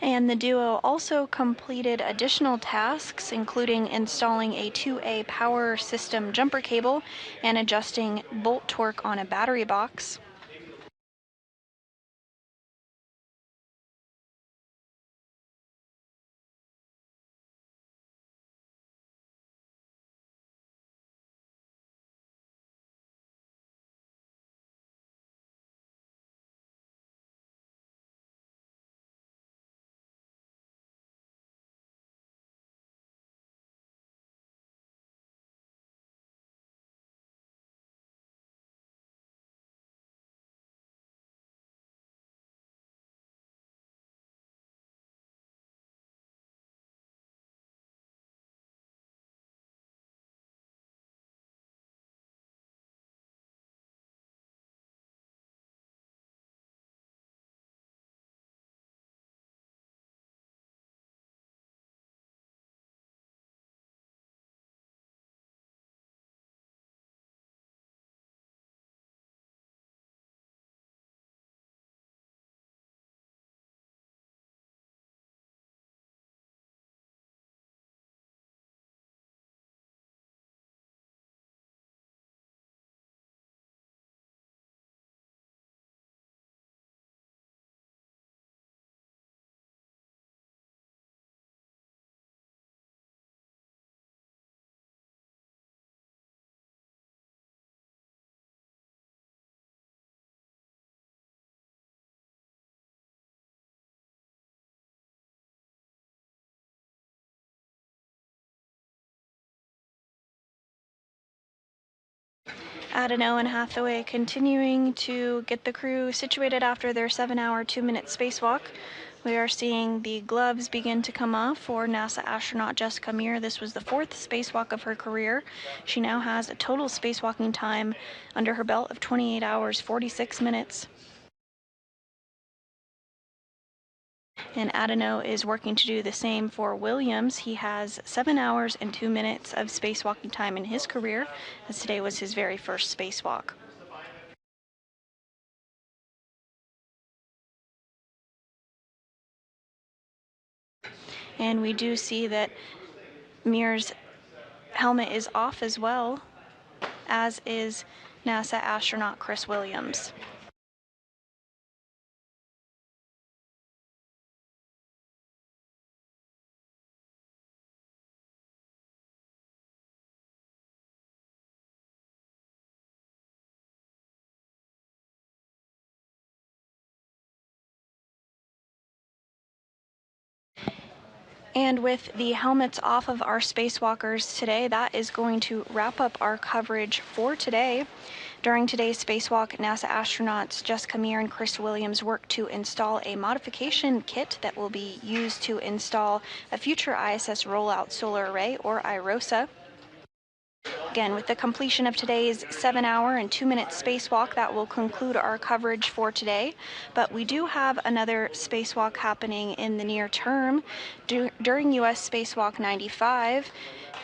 And the duo also completed additional tasks, including installing a 2A power system jumper cable and adjusting bolt torque on a battery box. Adano and Hathaway continuing to get the crew situated after their 7-hour, 2-minute spacewalk. We are seeing the gloves begin to come off for NASA astronaut Jessica Meir. This was the 4th spacewalk of her career. She now has a total spacewalking time under her belt of 28 hours, 46 minutes. And Adano is working to do the same for Williams. He has 7 hours and 2 minutes of spacewalking time in his career, as today was his very first spacewalk. And we do see that Meir's helmet is off as well, as is NASA astronaut Chris Williams. And with the helmets off of our spacewalkers today, that is going to wrap up our coverage for today. During today's spacewalk, NASA astronauts Jessica Meir and Chris Williams worked to install a modification kit that will be used to install a future ISS rollout solar array, or IROSA. Again, with the completion of today's 7-hour and 2-minute spacewalk, that will conclude our coverage for today. But we do have another spacewalk happening in the near term. During U.S. Spacewalk 95,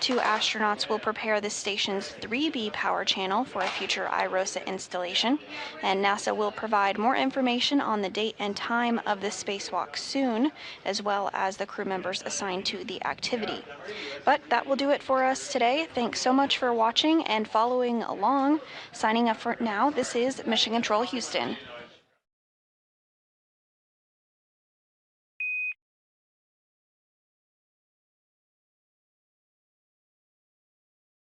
2 astronauts will prepare the station's 3B power channel for a future IROSA installation, and NASA will provide more information on the date and time of the spacewalk soon, as well as the crew members assigned to the activity. But that will do it for us today. Thanks so much for watching. watching and following along. Signing up for now, this is Mission Control Houston.